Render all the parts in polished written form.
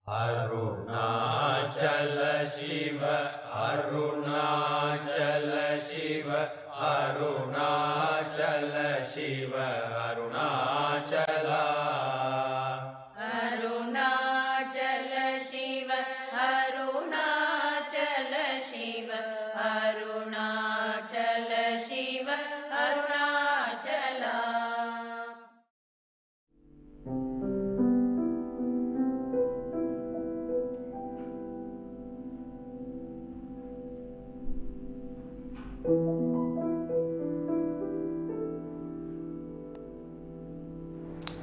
Arunnachalla Shiv, Arunnachalla Shiv, Arunnachalla Shiv, Arunnachala. Arunnachala Shiv, Arunnachala Shiv, Arunnachala Shiv, Arunachala.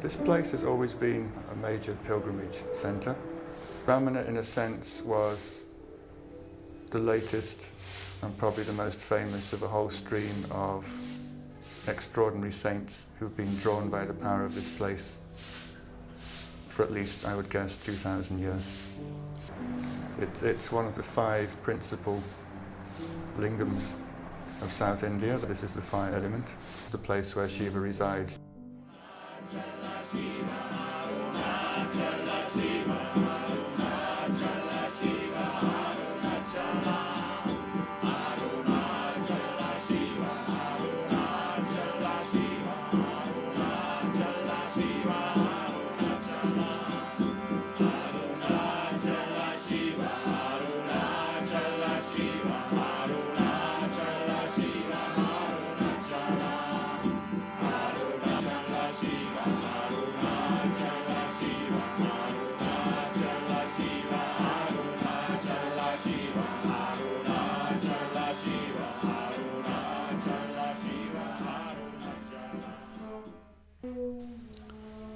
This place has always been a major pilgrimage centre. Ramana, in a sense, was the latest and probably the most famous of a whole stream of extraordinary saints who've been drawn by the power of this place for at least, I would guess, 2,000 years. It's one of the 5 principal lingams of South India. This is the fire element, the place where Shiva resides.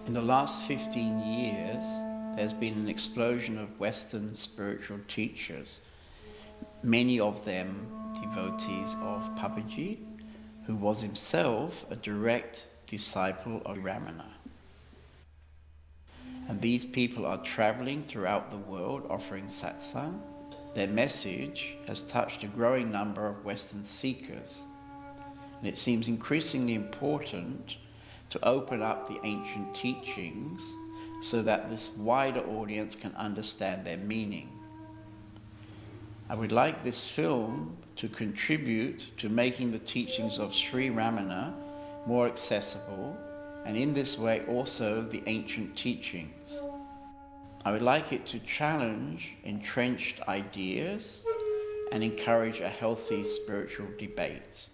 In the last 15 years, there's been an explosion of Western spiritual teachers, many of them devotees of Papaji, who was himself a direct disciple of Ramana. And these people are traveling throughout the world offering satsang. Their message has touched a growing number of Western seekers, and it seems increasingly important to open up the ancient teachings so that this wider audience can understand their meaning. I would like this film to contribute to making the teachings of Sri Ramana more accessible, and in this way also the ancient teachings. I would like it to challenge entrenched ideas and encourage a healthy spiritual debate.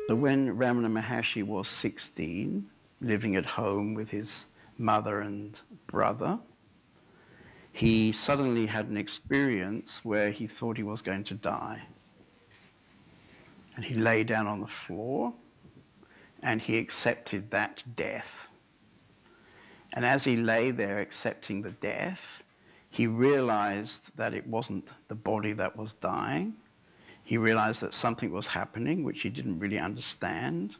So when Ramana Maharishi was 16, living at home with his mother and brother, he suddenly had an experience where he thought he was going to die. And he lay down on the floor and he accepted that death. And as he lay there accepting the death, he realized that it wasn't the body that was dying. He realized that something was happening which he didn't really understand,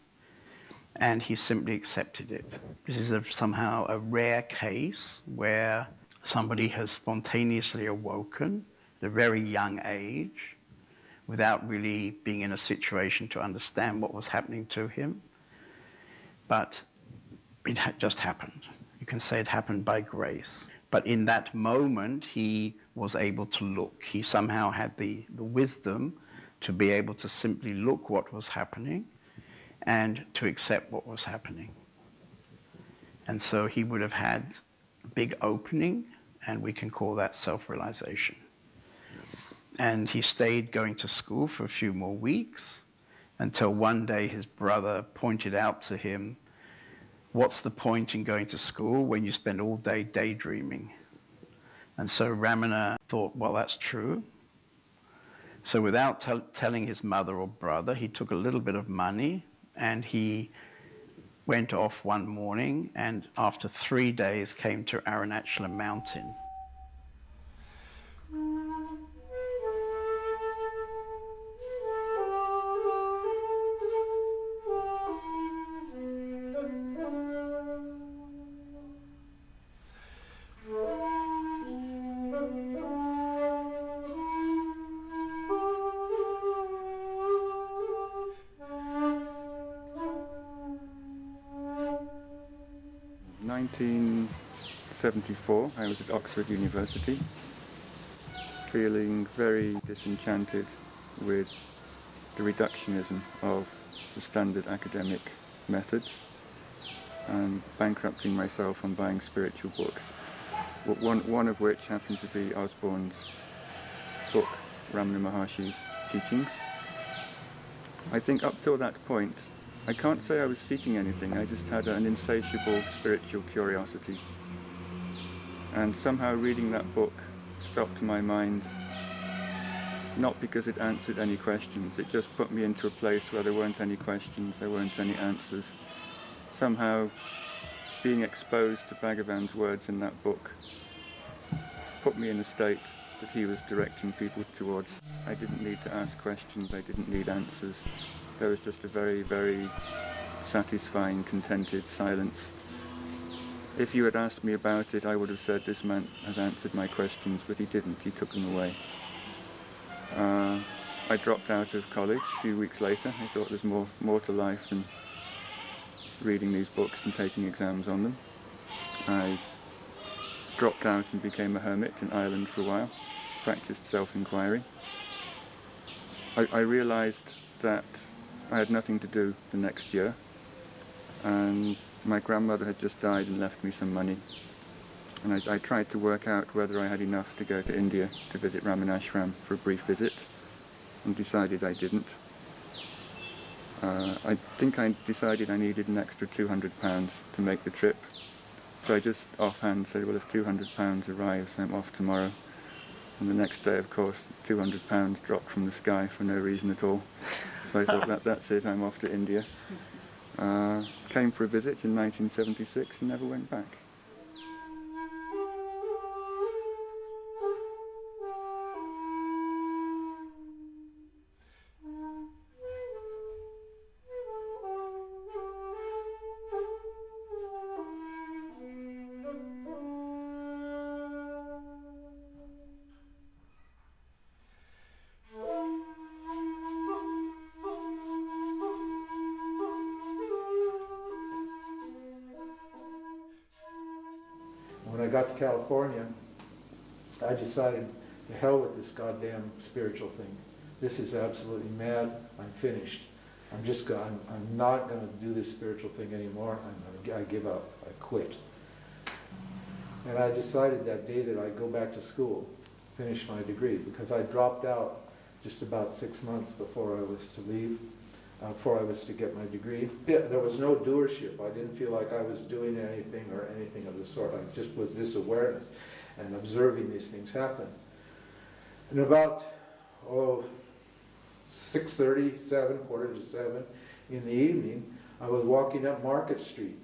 and he simply accepted it. This is somehow a rare case where somebody has spontaneously awoken at a very young age without really being in a situation to understand what was happening to him. But it just happened. You can say it happened by grace. But in that moment, he was able to look. He somehow had the wisdom to be able to simply look what was happening and to accept what was happening. And so he would have had a big opening, and we can call that self-realization. And he stayed going to school for a few more weeks until one day his brother pointed out to him, what's the point in going to school when you spend all day daydreaming? And so Ramana thought, well, that's true. So without telling his mother or brother, he took a little bit of money and he went off one morning, and after 3 days came to Arunnachalla mountain. 1974, I was at Oxford University, feeling very disenchanted with the reductionism of the standard academic methods and bankrupting myself on buying spiritual books. One of which happened to be Osborne's book, Ramana Maharishi's teachings. I think up till that point, I can't say I was seeking anything, I just had an insatiable spiritual curiosity. And somehow reading that book stopped my mind, not because it answered any questions, it just put me into a place where there weren't any questions, there weren't any answers. Somehow being exposed to Bhagavan's words in that book put me in a state that he was directing people towards. I didn't need to ask questions, I didn't need answers. There was just a very, very satisfying, contented silence. If you had asked me about it, I would have said, this man has answered my questions, but he didn't, he took them away. I dropped out of college a few weeks later. I thought there's more to life than reading these books and taking exams on them. I dropped out and became a hermit in Ireland for a while, practiced self-inquiry. I realized that I had nothing to do the next year, and my grandmother had just died and left me some money. And I tried to work out whether I had enough to go to India to visit Ramanashram for a brief visit, and decided I didn't. I think I decided I needed an extra £200 to make the trip. So I just offhand said, well, if £200 arrives, I'm off tomorrow. And the next day, of course, £200 dropped from the sky for no reason at all. So I thought, that's it, I'm off to India. Came for a visit in 1976 and never went back. When I got to California, I decided, to hell with this goddamn spiritual thing. This is absolutely mad. I'm finished. I'm not going to do this spiritual thing anymore. I give up. I quit. And I decided that day that I'd go back to school, finish my degree, because I dropped out just about 6 months before I was to leave, before I was to get my degree. Yeah, there was no doership. I didn't feel like I was doing anything or anything of the sort. I just was this awareness and observing these things happen. And about 6:30, 7:45 in the evening, I was walking up Market Street,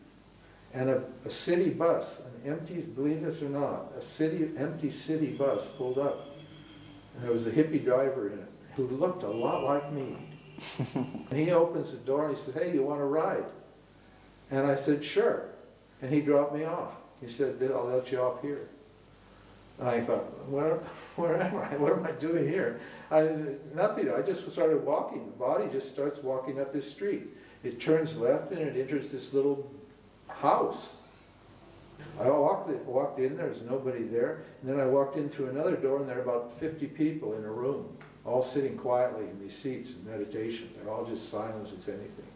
and a city bus, an empty, believe this or not, empty city bus pulled up. And there was a hippie driver in it who looked a lot like me. And he opens the door and he says, "Hey, you want to ride?" And I said, "Sure." And he dropped me off. He said, "I'll let you off here." And I thought, where am I? What am I doing here? Nothing. I just started walking. The body just starts walking up this street. It turns left and it enters this little house. I walked in, there was nobody there. And then I walked in through another door and there were about 50 people in a room, all sitting quietly in these seats in meditation. They're all just silent as anything.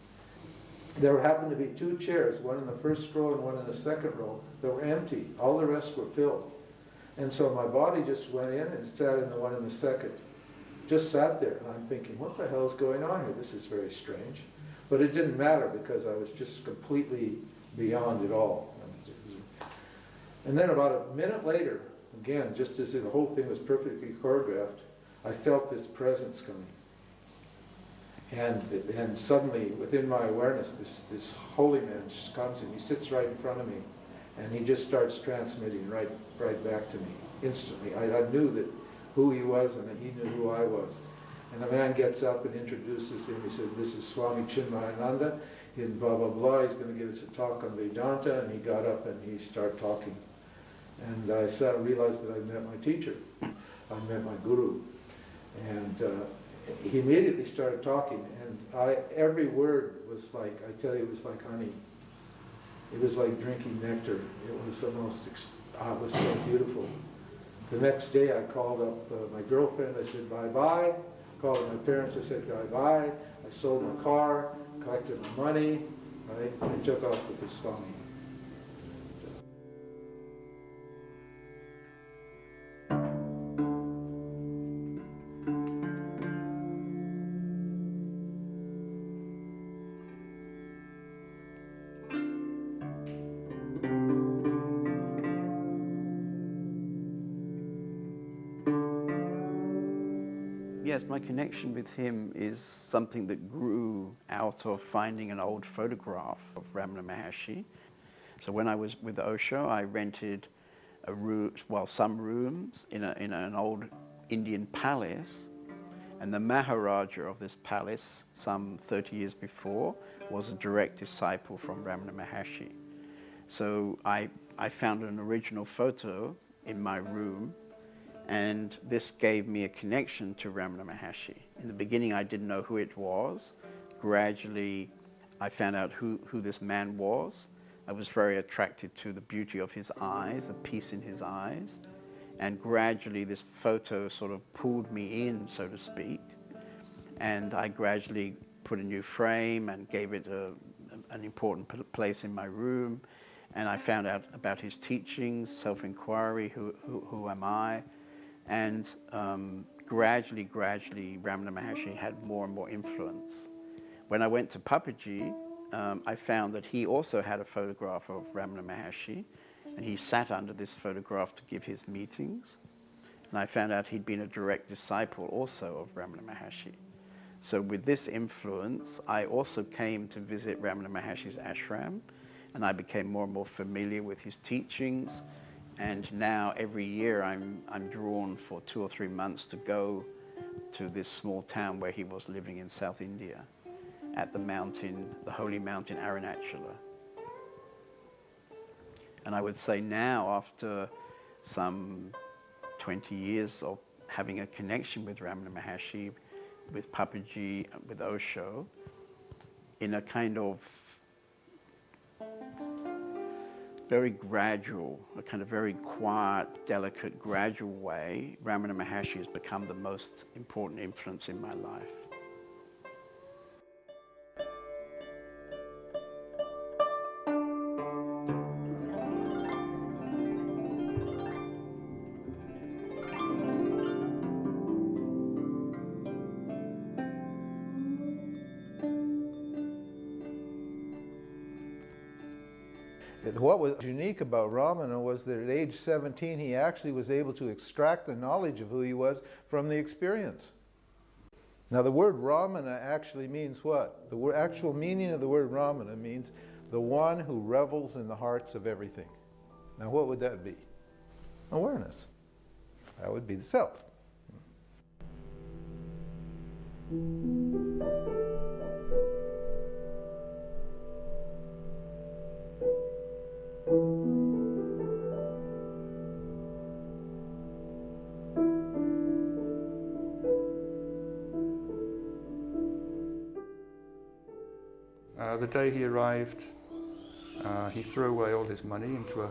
There happened to be 2 chairs, one in the first row and one in the second row, that were empty. All the rest were filled. And so my body just went in and sat in the one in the second. Just sat there, and I'm thinking, what the hell is going on here? This is very strange. But it didn't matter because I was just completely beyond it all. And then about a minute later, again, just as if the whole thing was perfectly choreographed, I felt this presence coming. And suddenly, within my awareness, this holy man just comes and he sits right in front of me. And he just starts transmitting right back to me, instantly. I knew that who he was and that he knew who I was. And the man gets up and introduces him. He said, "This is Swami Chinmayananda, and blah, blah, blah. He's going to give us a talk on Vedanta." And he got up and he started talking. And I realized that I met my teacher. I met my guru. And he immediately started talking. And every word was like, I tell you, it was like honey. It was like drinking nectar. It was the most, it was so beautiful. The next day I called up my girlfriend, I said bye-bye. Called my parents, I said bye-bye. I sold my car, collected my money, right? And I took off with the Swami. Yes, my connection with him is something that grew out of finding an old photograph of Ramana Maharishi. So when I was with Osho, I rented a room, well, some rooms in an old Indian palace, and the Maharaja of this palace, some 30 years before, was a direct disciple from Ramana Maharishi. So I found an original photo in my room, and this gave me a connection to Ramana Maharishi. In the beginning, I didn't know who it was. Gradually, I found out who this man was. I was very attracted to the beauty of his eyes, the peace in his eyes. And gradually, this photo sort of pulled me in, so to speak. And I gradually put a new frame and gave it an important place in my room. And I found out about his teachings, self-inquiry, who am I? And gradually, Ramana Maharishi had more and more influence. When I went to Papaji, I found that he also had a photograph of Ramana Maharishi, and he sat under this photograph to give his meetings. And I found out he'd been a direct disciple also of Ramana Maharishi. So with this influence, I also came to visit Ramana Maharishi's ashram, and I became more and more familiar with his teachings. And now every year I'm drawn for 2 or 3 months to go to this small town where he was living in South India, at the mountain, the holy mountain Arunnachalla. And I would say now, after some 20 years of having a connection with Ramana Maharishi, with Papaji, with Osho, in a kind of very gradual, a kind of very quiet, delicate, gradual way, Ramana Maharishi has become the most important influence in my life. What was unique about Ramana was that at age 17 he actually was able to extract the knowledge of who he was from the experience. Now the word Ramana actually means what? The actual meaning of the word Ramana means the one who revels in the hearts of everything. Now what would that be? Awareness. That would be the self. The day he arrived, he threw away all his money into a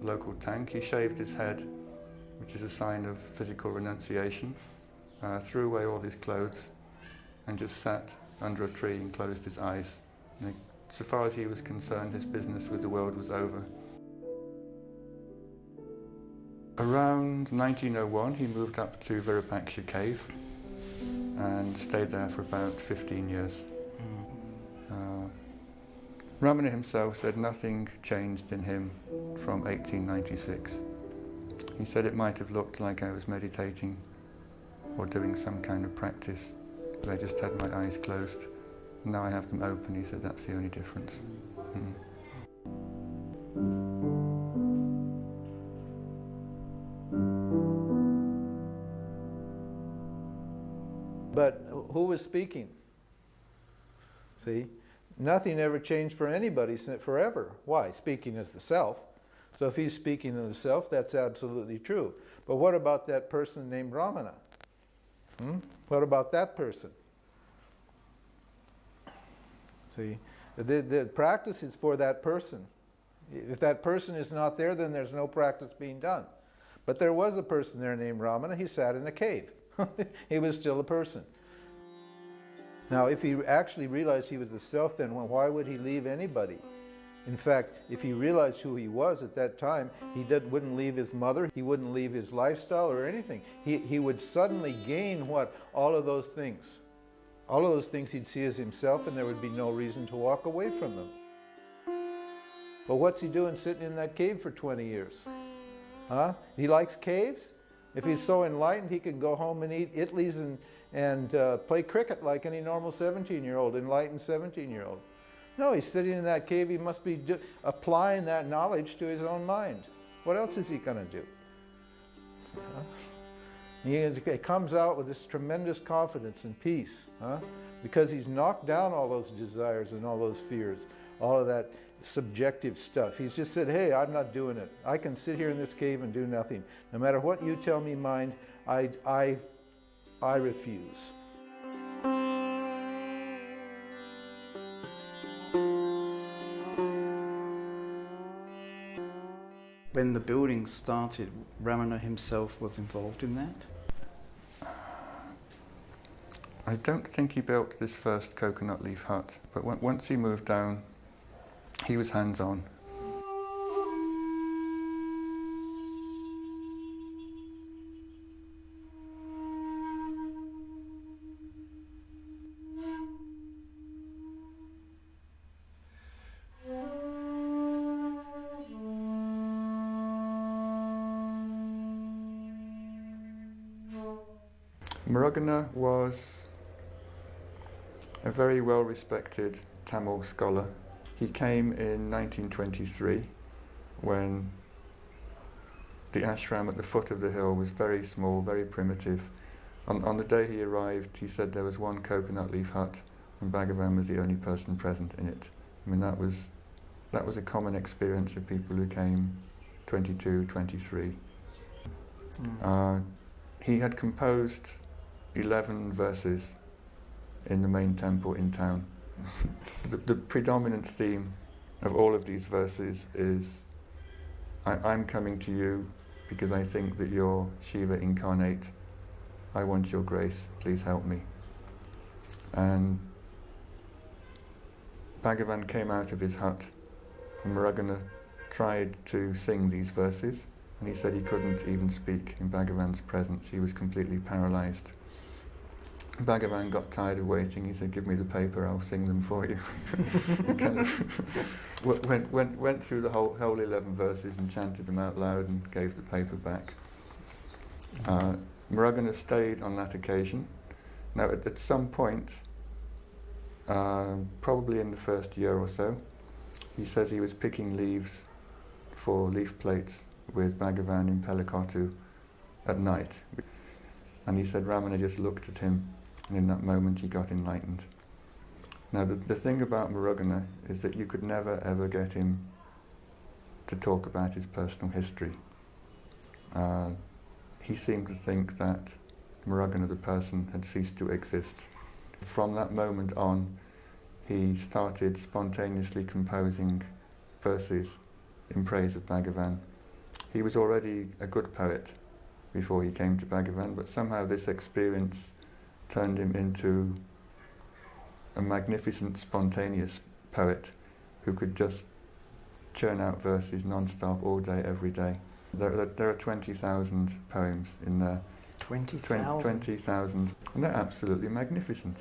local tank. He shaved his head, which is a sign of physical renunciation, threw away all his clothes, and just sat under a tree and closed his eyes. And so far as he was concerned, his business with the world was over. Around 1901, he moved up to Virupaksha cave and stayed there for about 15 years. Ramana himself said nothing changed in him from 1896. He said it might have looked like I was meditating or doing some kind of practice, but I just had my eyes closed. Now I have them open. He said that's the only difference. But who was speaking? See? Nothing ever changed for anybody forever. Why? Speaking as the self. So if he's speaking as the self, that's absolutely true. But what about that person named Ramana? What about that person? See, the practice is for that person. If that person is not there, then there's no practice being done. But there was a person there named Ramana. He sat in a cave. He was still a person. Now, if he actually realized he was the self, then why would he leave anybody? In fact, if he realized who he was at that time, he wouldn't leave his mother, he wouldn't leave his lifestyle or anything. He would suddenly gain what? All of those things. All of those things he'd see as himself, and there would be no reason to walk away from them. But what's he doing sitting in that cave for 20 years? Huh? He likes caves? If he's so enlightened, he can go home and eat Idlis and play cricket like any normal 17-year-old, enlightened 17-year-old. No, he's sitting in that cave. He must be applying that knowledge to his own mind. What else is he going to do? Huh? He comes out with this tremendous confidence and peace, huh? Because he's knocked down all those desires and all those fears, all of that subjective stuff. He's just said, hey, I'm not doing it. I can sit here in this cave and do nothing. No matter what you tell me, mind, I refuse. When the building started, Ramana himself was involved in that? I don't think he built this first coconut leaf hut, but once he moved down, he was hands-on. Muruganar was a very well-respected Tamil scholar. He came in 1923 when the ashram at the foot of the hill was very small, very primitive. On the day he arrived, he said there was one coconut leaf hut and Bhagavan was the only person present in it. I mean, that was a common experience of people who came 22, 23. He had composed 11 verses in the main temple in town. The predominant theme of all of these verses is, I'm coming to you because I think that you're Shiva incarnate. I want your grace, please help me. And Bhagavan came out of his hut and Muruganar tried to sing these verses and he said he couldn't even speak in Bhagavan's presence. He was completely paralyzed. Bhagavan got tired of waiting. He said, give me the paper, I'll sing them for you. Kind of went through the whole 11 verses and chanted them out loud and gave the paper back. Muruganar stayed on that occasion. Now at some point, probably in the first year or so, he says he was picking leaves for leaf plates with Bhagavan in Pelakottu at night. And he said Ramana just looked at him, and in that moment he got enlightened. Now the thing about Muruganar is that you could never ever get him to talk about his personal history. He seemed to think that Muruganar the person had ceased to exist. From that moment on, he started spontaneously composing verses in praise of Bhagavan. He was already a good poet before he came to Bhagavan, but somehow this experience turned him into a magnificent, spontaneous poet who could just churn out verses non-stop all day, every day. There are 20,000 poems in there. 20,000? 20,000. And they're absolutely magnificent.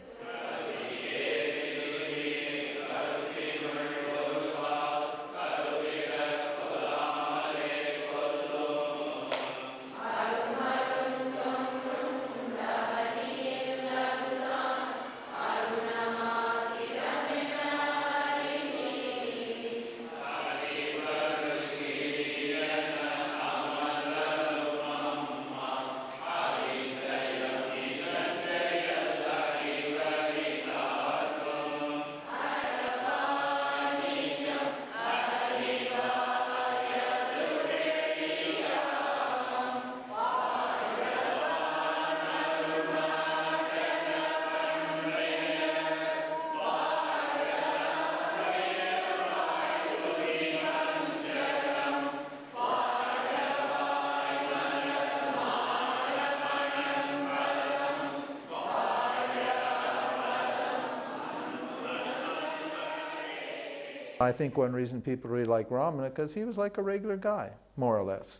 I think one reason people really like Ramana, because he was like a regular guy, more or less.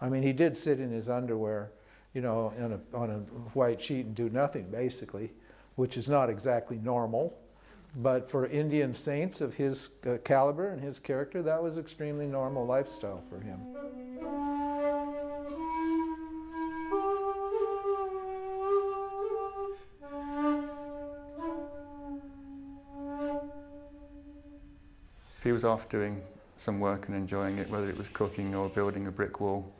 I mean, he did sit in his underwear, you know, on a white sheet and do nothing, basically, which is not exactly normal. But for Indian saints of his caliber and his character, that was extremely normal lifestyle for him. If he was off doing some work and enjoying it, whether it was cooking or building a brick wall,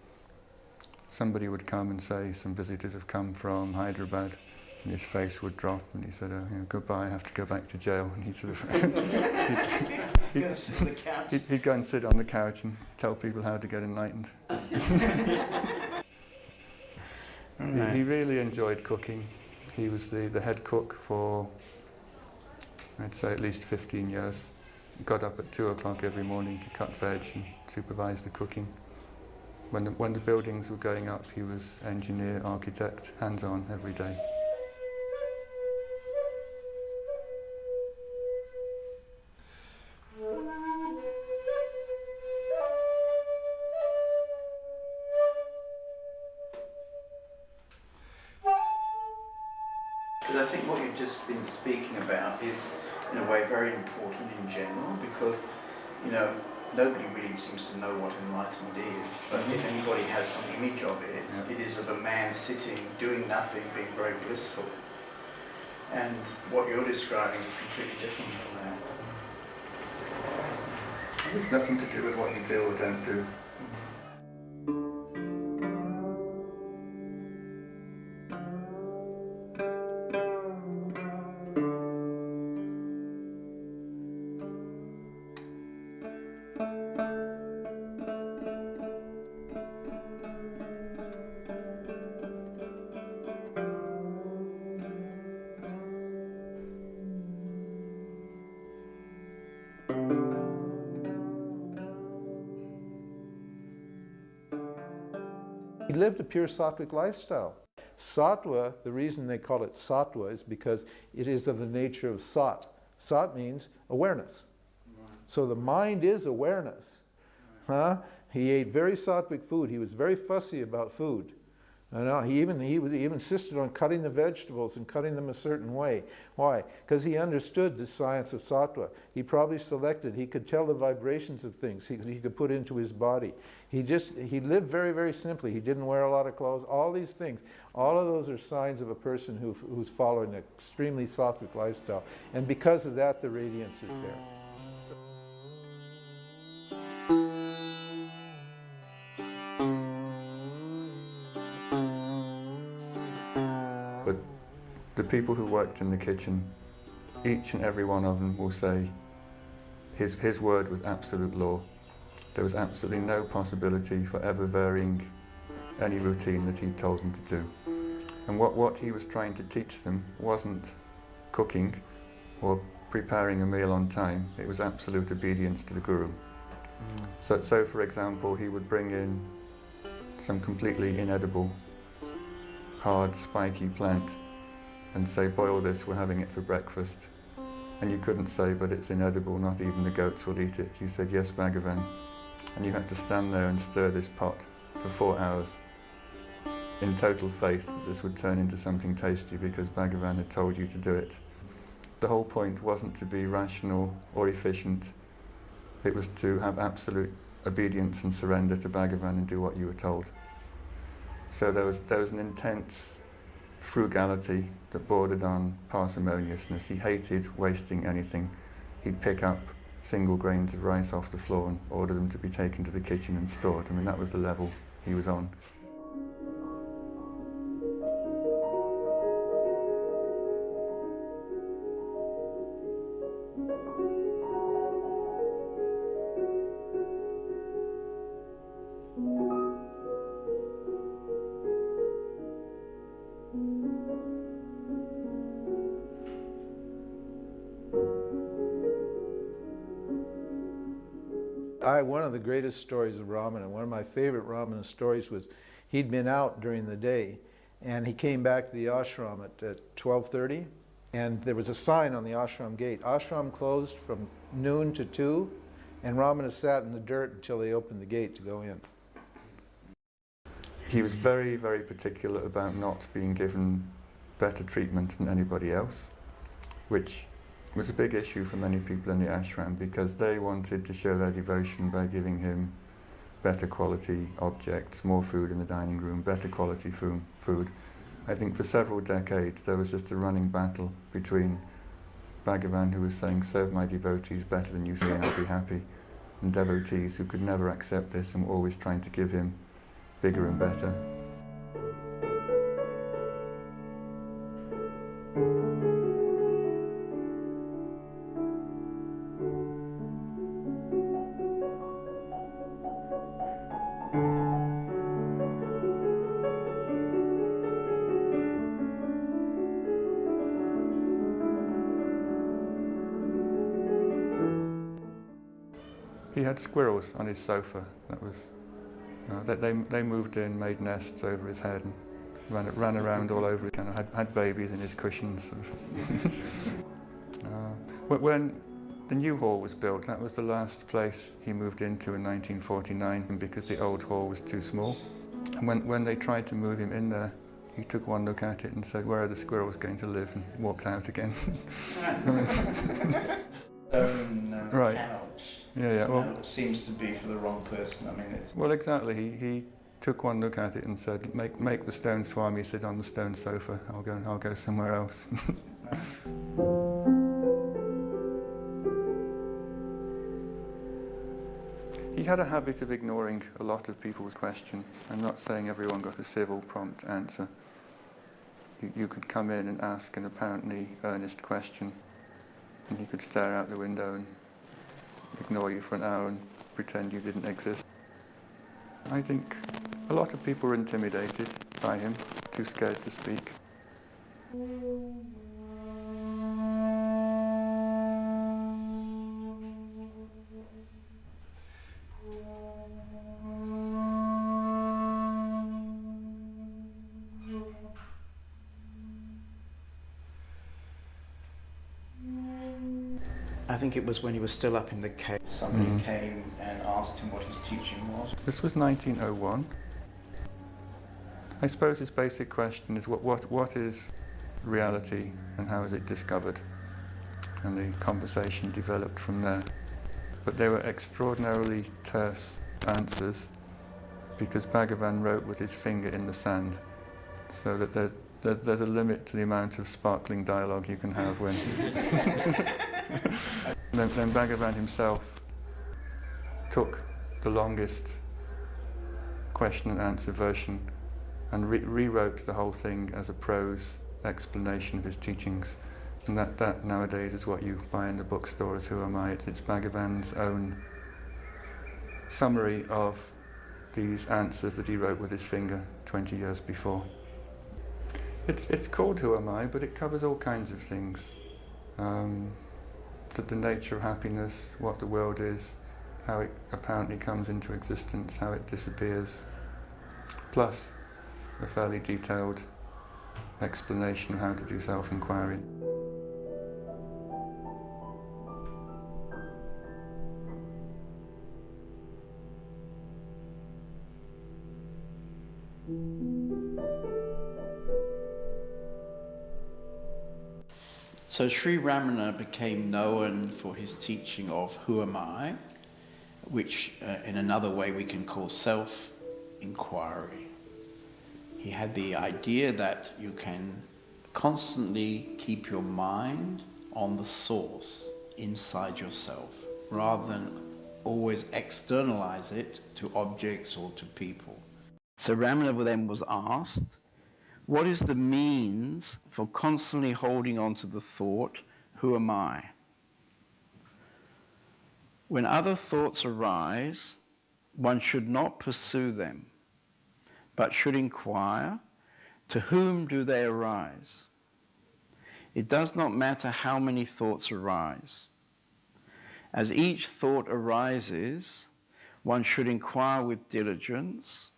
somebody would come and say, some visitors have come from Hyderabad, and his face would drop, and he said, oh, you know, goodbye, I have to go back to jail. And he'd sort of he'd go and sit on the couch and tell people how to get enlightened. He really enjoyed cooking. He was the head cook for, I'd say, at least 15 years. He got up at 2 o'clock every morning to cut veg and supervise the cooking. When the buildings were going up, he was engineer, architect, hands-on every day. Because I think what you've just been speaking about is, in a way, very important in general, because, you know, nobody really seems to know what enlightenment is, but if anybody has some image of it, it is of a man sitting, doing nothing, being very blissful. And what you're describing is completely different from that. It's nothing to do with what you do or don't do. He lived a pure sattvic lifestyle. Sattva, the reason they call it sattva is because it is of the nature of sat. Sat means awareness. So the mind is awareness. Huh? He ate very sattvic food. He was very fussy about food. He insisted on cutting the vegetables and cutting them a certain way. Why? Because he understood the science of sattva. He probably selected, he could tell the vibrations of things he could put into his body. He lived very, very simply. He didn't wear a lot of clothes. All these things, all of those are signs of a person who's following an extremely sattvic lifestyle. And because of that, the radiance is there. But the people who worked in the kitchen, each and every one of them will say his word was absolute law. There was absolutely no possibility for ever varying any routine that he told them to do. And what he was trying to teach them wasn't cooking or preparing a meal on time, it was absolute obedience to the Guru. So for example, he would bring in some completely inedible, hard, spiky plant and say, boil this, we're having it for breakfast. And you couldn't say, but it's inedible, not even the goats will eat it. You said, yes, Bhagavan. And you had to stand there and stir this pot for 4 hours in total faith that this would turn into something tasty because Bhagavan had told you to do it. The whole point wasn't to be rational or efficient. It was to have absolute obedience and surrender to Bhagavan and do what you were told. So there was an intense frugality that bordered on parsimoniousness. He hated wasting anything. He'd pick up single grains of rice off the floor and order them to be taken to the kitchen and stored. I mean, that was the level he was on. One of the greatest stories of Ramana, one of my favorite Ramana stories was he'd been out during the day and he came back to the ashram at 12:30 And there was a sign on the ashram gate. Ashram closed from noon to 2, and Ramana sat in the dirt until they opened the gate to go in. He was very, very particular about not being given better treatment than anybody else, which was a big issue for many people in the ashram, because they wanted to show their devotion by giving him better quality objects, more food in the dining room, better quality food. I think for several decades there was just a running battle between Bhagavan, who was saying, serve my devotees better than you see and I'll be happy, and devotees who could never accept this and were always trying to give him bigger and better. He had squirrels on his sofa. That was, they moved in, made nests over his head, and ran around all over. Kind of had babies in his cushions. When the new hall was built, that was the last place he moved into in 1949, because the old hall was too small. And when they tried to move him in there, he took one look at it and said, "Where are the squirrels going to live?" and walked out again. Right. Couch. Yeah. So Well, it seems to be for the wrong person. I mean, it's well, exactly. He took one look at it and said, "Make the stone swami sit on the stone sofa. I'll go somewhere else." He had a habit of ignoring a lot of people's questions. I'm not saying everyone got a civil, prompt answer. You could come in and ask an apparently earnest question, and he could stare out the window and ignore you for an hour and pretend you didn't exist. I think a lot of people were intimidated by him, too scared to speak. I think it was when he was still up in the cave. Somebody came and asked him what his teaching was. This was 1901. I suppose his basic question is what is reality and how is it discovered? And the conversation developed from there. But they were extraordinarily terse answers, because Bhagavan wrote with his finger in the sand, so that there's a limit to the amount of sparkling dialogue you can have when... Then Bhagavan himself took the longest question and answer version and rewrote the whole thing as a prose explanation of his teachings. And that nowadays is what you buy in the bookstores. Who Am I? It's Bhagavan's own summary of these answers that he wrote with his finger 20 years before. It's called Who Am I, but it covers all kinds of things. The nature of happiness, what the world is, how it apparently comes into existence, how it disappears, plus a fairly detailed explanation of how to do self-inquiry. So Sri Ramana became known for his teaching of Who Am I, which in another way we can call self-inquiry. He had the idea that you can constantly keep your mind on the source inside yourself, rather than always externalize it to objects or to people. So Ramana then was asked, what is the means for constantly holding on to the thought, who am I? When other thoughts arise, one should not pursue them, but should inquire, to whom do they arise? It does not matter how many thoughts arise. As each thought arises, one should inquire with diligence,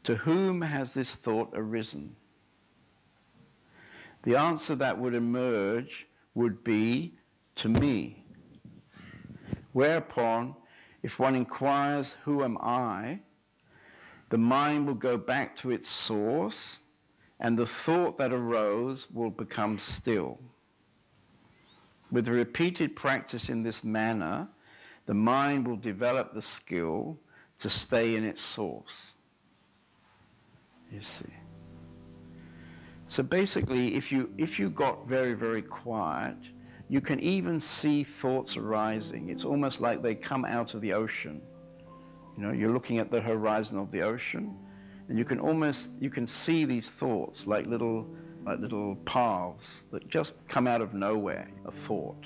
to whom has this thought arisen? the answer that would emerge would be to me. Whereupon, if one inquires, who am I, the mind will go back to its source, and the thought that arose will become still. With repeated practice in this manner, the mind will develop the skill to stay in its source. You see. So basically, if you got very, very quiet, you can even see thoughts arising. It's almost like they come out of the ocean. You know, you're looking at the horizon of the ocean, and you can see these thoughts like little paths that just come out of nowhere, a thought.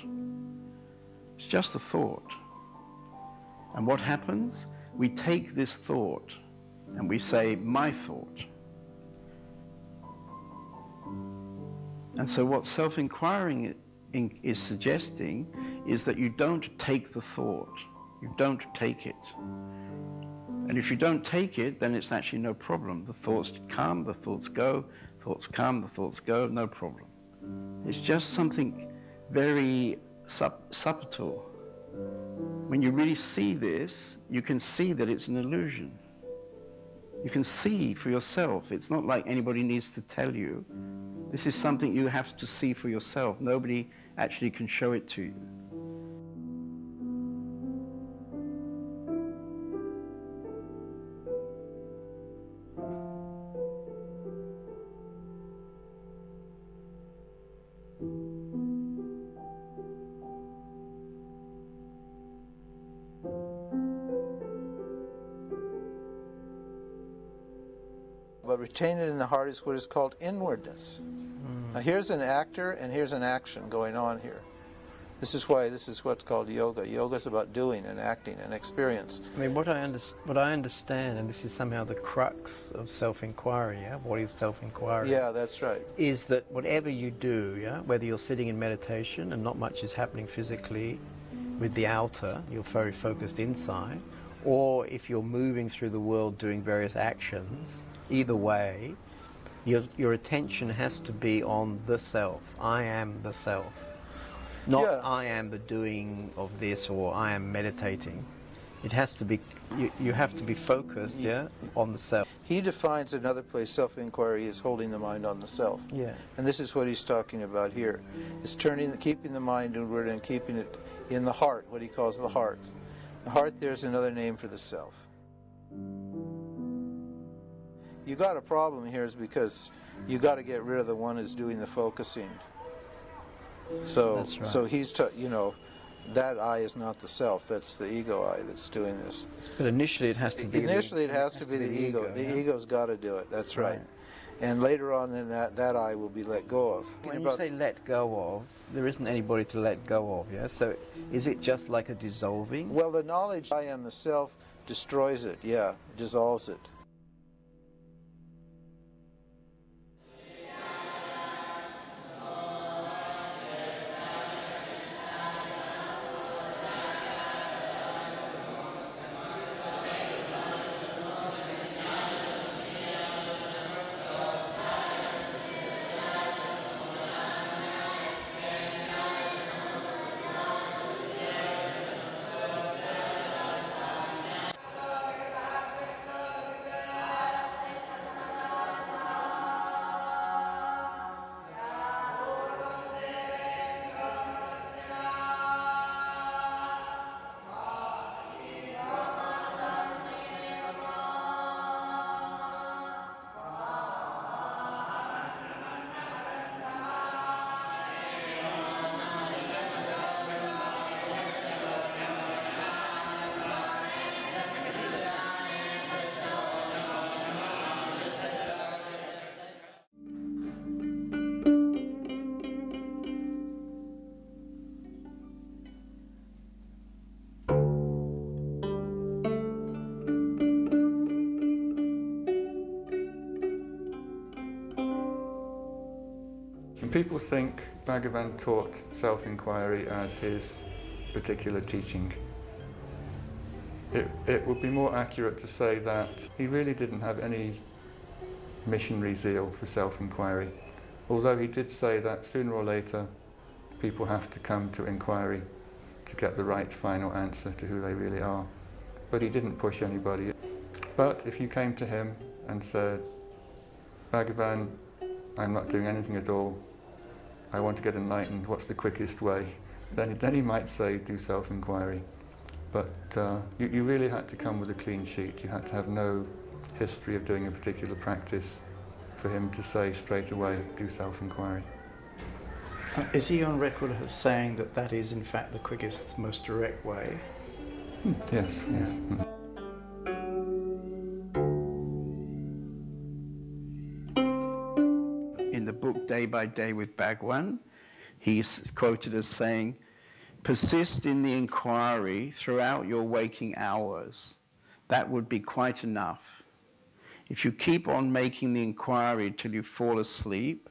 It's just a thought. And what happens? We take this thought and we say, my thought. And so what self-inquiring is suggesting is that you don't take the thought. You don't take it. And if you don't take it, then it's actually no problem. The thoughts come, the thoughts go, thoughts come, the thoughts go, no problem. It's just something very subtle. When you really see this, you can see that it's an illusion. You can see for yourself. It's not like anybody needs to tell you. This is something you have to see for yourself. Nobody actually can show it to you. But retained in the heart is what is called inwardness. Now here's an actor and here's an action going on here. This is what's called yoga. Yoga is about doing and acting and experience. I mean, what I understand, and this is somehow the crux of self-inquiry, yeah? What is self-inquiry? Yeah, that's right. Is that whatever you do, yeah, whether you're sitting in meditation and not much is happening physically with the outer, you're very focused inside, or if you're moving through the world doing various actions, either way, your attention has to be on the self. I am the self. Not I am the doing of this, or I am meditating. It has to be, you have to be focused, on the self. He defines another place self-inquiry as holding the mind on the self. Yeah. And this is what he's talking about here. It's keeping the mind inward and keeping it in the heart, what he calls the heart. The heart, there's another name for the self. You got a problem here is because you got to get rid of the one who's doing the focusing. So, that's right. So he's, that I is not the self. That's the ego I that's doing this. But initially it has to be. Initially it has to be the ego. The ego's got to do it. That's right. And later on, then that I will be let go of. When you say let go of, there isn't anybody to let go of. Yeah. So is it just like a dissolving? Well, the knowledge I am the self destroys it. Yeah, dissolves it. People think Bhagavan taught self-inquiry as his particular teaching. It would be more accurate to say that he really didn't have any missionary zeal for self-inquiry. Although he did say that sooner or later people have to come to inquiry to get the right final answer to who they really are. But he didn't push anybody. But if you came to him and said, Bhagavan, I'm not doing anything at all, I want to get enlightened, what's the quickest way? Then he might say, do self-inquiry. But you really had to come with a clean sheet. You had to have no history of doing a particular practice for him to say straight away, do self-inquiry. Is he on record of saying that that is in fact the quickest, most direct way? Yes, yes. In the book Day by Day with Bhagwan, he's quoted as saying, persist in the inquiry throughout your waking hours. That would be quite enough. If you keep on making the inquiry till you fall asleep,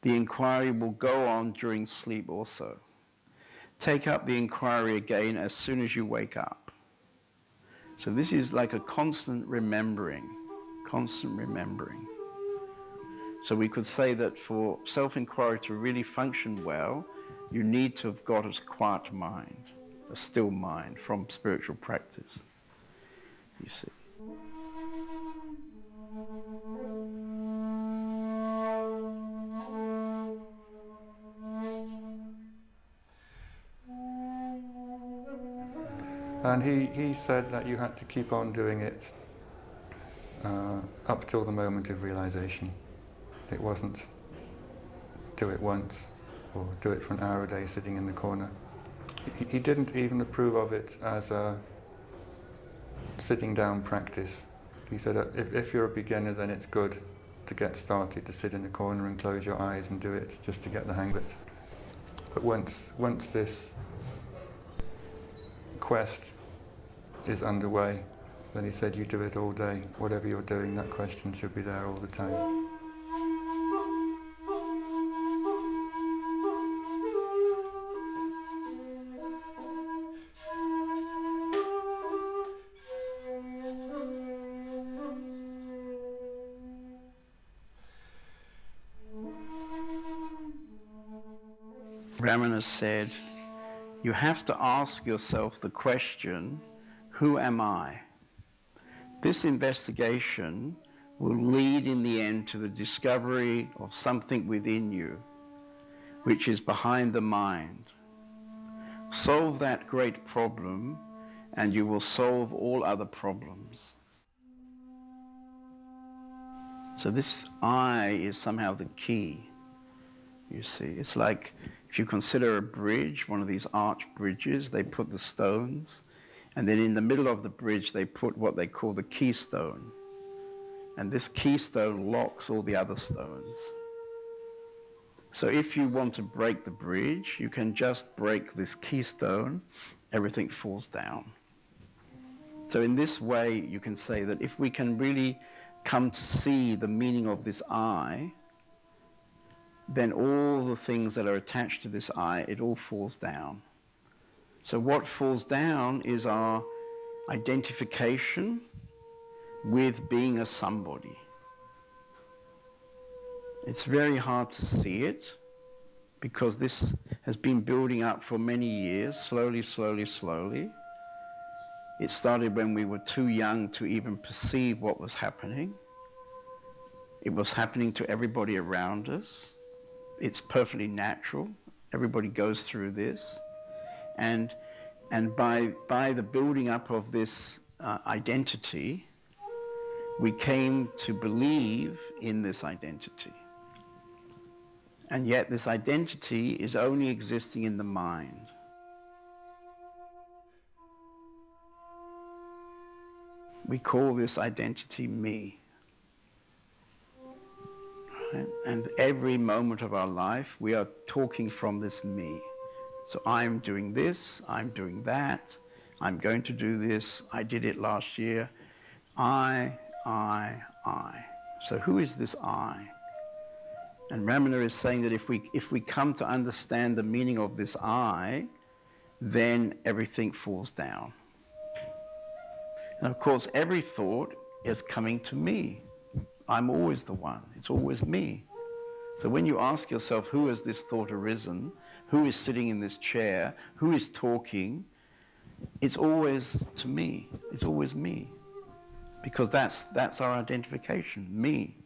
the inquiry will go on during sleep also. Take up the inquiry again as soon as you wake up. So this is like a constant remembering, constant remembering. So we could say that for self-inquiry to really function well, you need to have got a quiet mind, a still mind from spiritual practice, you see. And he said that you had to keep on doing it up till the moment of realization. It wasn't do it once or do it for an hour a day sitting in the corner. He didn't even approve of it as a sitting down practice. He said if you're a beginner, then it's good to get started, to sit in the corner and close your eyes and do it just to get the hang of it. But once this quest is underway, then he said you do it all day. Whatever you're doing, that question should be there all the time. Ramana said, you have to ask yourself the question, who am I? This investigation will lead in the end to the discovery of something within you, which is behind the mind. Solve that great problem, and you will solve all other problems. So this I is somehow the key, you see. It's like if you consider a bridge, one of these arch bridges, they put the stones, and then in the middle of the bridge they put what they call the keystone. And this keystone locks all the other stones. So if you want to break the bridge, you can just break this keystone, everything falls down. So in this way, you can say that if we can really come to see the meaning of this I, then all the things that are attached to this I, it all falls down. So what falls down is our identification with being a somebody. It's very hard to see it because this has been building up for many years, slowly, slowly, slowly. It started when we were too young to even perceive what was happening. It was happening to everybody around us. It's perfectly natural. Everybody goes through this. And by the building up of this identity, we came to believe in this identity. And yet this identity is only existing in the mind. We call this identity me. Right? And every moment of our life, we are talking from this me. So I'm doing this, I'm doing that, I'm going to do this, I did it last year. I. So who is this I? And Ramana is saying that if we come to understand the meaning of this I, then everything falls down. And of course, every thought is coming to me. I'm always the one. It's always me. So when you ask yourself, who has this thought arisen? Who is sitting in this chair? Who is talking? It's always to me. It's always me. Because that's our identification, me.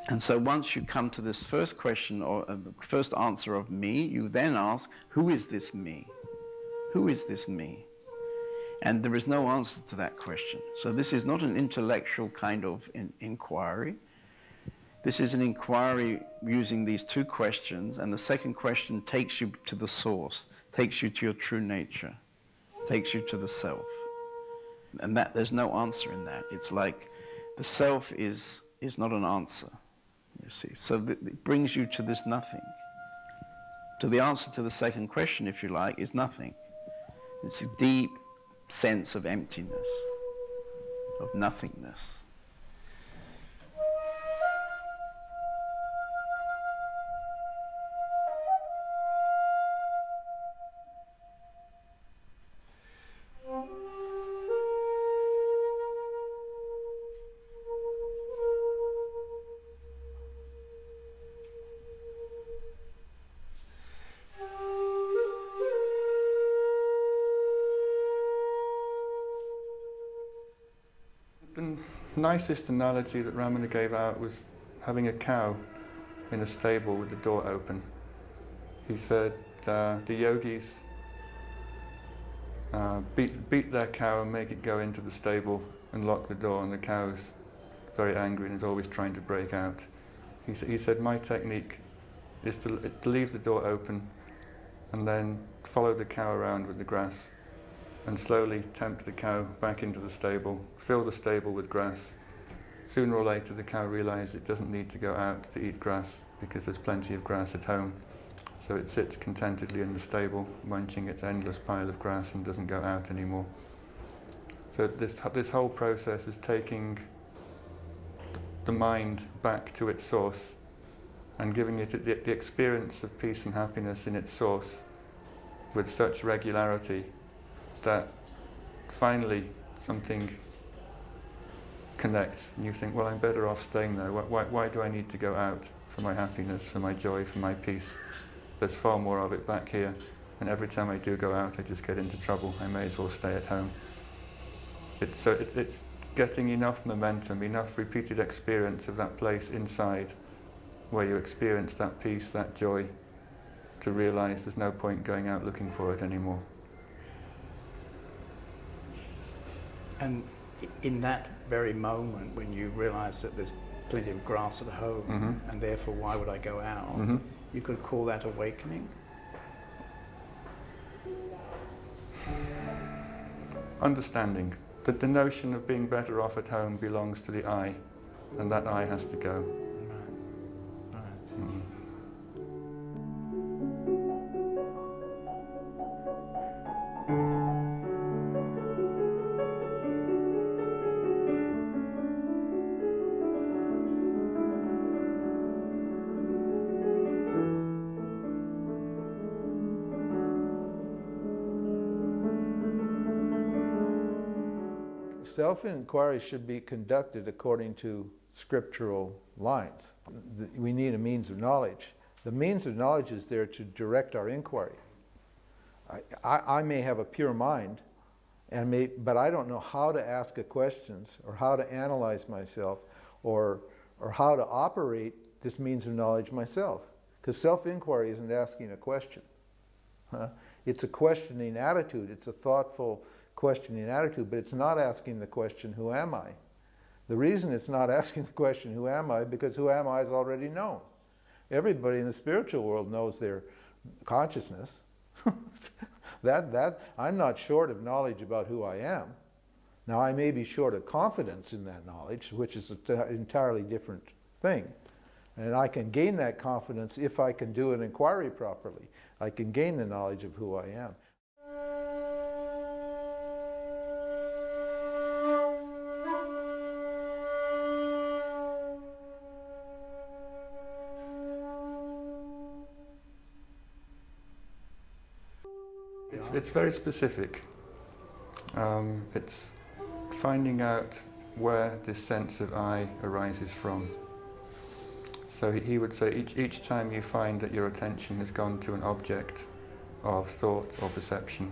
And so once you come to this first question, or first answer of me, you then ask, who is this me? Who is this me? And there is no answer to that question. So this is not an intellectual kind of inquiry. This is an inquiry using these two questions, and the second question takes you to the source, takes you to your true nature, takes you to the self. And that there's no answer in that. It's like the self is not an answer, you see. So it brings you to this nothing. So the answer to the second question, if you like, is nothing. It's a deep sense of emptiness, of nothingness. The nicest analogy that Ramana gave out was having a cow in a stable with the door open. He said the yogis beat their cow and make it go into the stable and lock the door, and the cow's very angry and is always trying to break out. He said, my technique is to leave the door open and then follow the cow around with the grass and slowly tempt the cow back into the stable, fill the stable with grass. Sooner or later the cow realizes it doesn't need to go out to eat grass because there's plenty of grass at home. So it sits contentedly in the stable, munching its endless pile of grass and doesn't go out anymore. So this whole process is taking the mind back to its source and giving it the experience of peace and happiness in its source with such regularity that finally something connects and you think, well, I'm better off staying there. Why do I need to go out for my happiness, for my joy, for my peace? There's far more of it back here, and every time I do go out I just get into trouble. I may as well stay at home. It's getting enough momentum, enough repeated experience of that place inside where you experience that peace, that joy, to realize there's no point going out looking for it anymore. And in that very moment when you realize that there's plenty of grass at home, and therefore why would I go out, you could call that awakening? Understanding that the notion of being better off at home belongs to the I, and that I has to go. Self-inquiry should be conducted according to scriptural lines. We need a means of knowledge. The means of knowledge is there to direct our inquiry. I may have a pure mind, but I don't know how to ask questions or how to analyze myself or how to operate this means of knowledge myself. Because self-inquiry isn't asking a question. It's a questioning attitude. It's a thoughtful questioning attitude, but it's not asking the question, who am I? The reason it's not asking the question, who am I, because who am I is already known. Everybody in the spiritual world knows their consciousness. I'm not short of knowledge about who I am. Now I may be short of confidence in that knowledge, which is an entirely different thing. And I can gain that confidence if I can do an inquiry properly. I can gain the knowledge of who I am. It's very specific. It's finding out where this sense of I arises from. So he would say each time you find that your attention has gone to an object of thought or perception,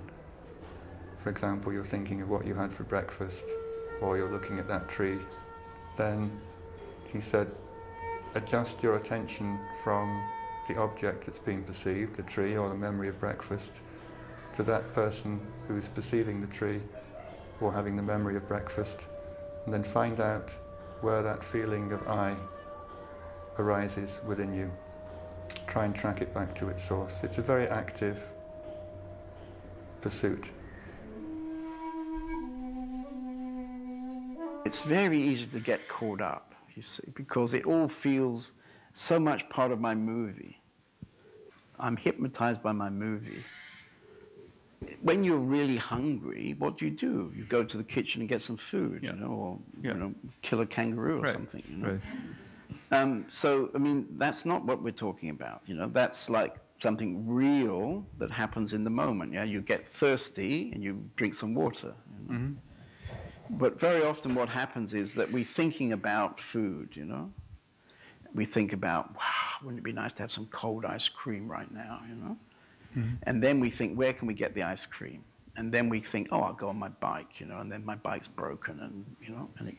for example, you're thinking of what you had for breakfast, or you're looking at that tree, then he said, adjust your attention from the object that's being perceived, the tree or the memory of breakfast, to that person who's perceiving the tree or having the memory of breakfast, and then find out where that feeling of I arises within you. Try and track it back to its source. It's a very active pursuit. It's very easy to get caught up, you see, because it all feels so much part of my movie. I'm hypnotized by my movie. When you're really hungry, what do? You go to the kitchen and get some food, you know, or you know, kill a kangaroo or something. You know? So, I mean, that's not what we're talking about. You know, that's like something real that happens in the moment. Yeah, you get thirsty and you drink some water. You know? But very often what happens is that we're thinking about food, you know. We think about, wow, wouldn't it be nice to have some cold ice cream right now, you know? And then we think, where can we get the ice cream? And then we think, oh, I'll go on my bike, you know, and then my bike's broken, and, you know, and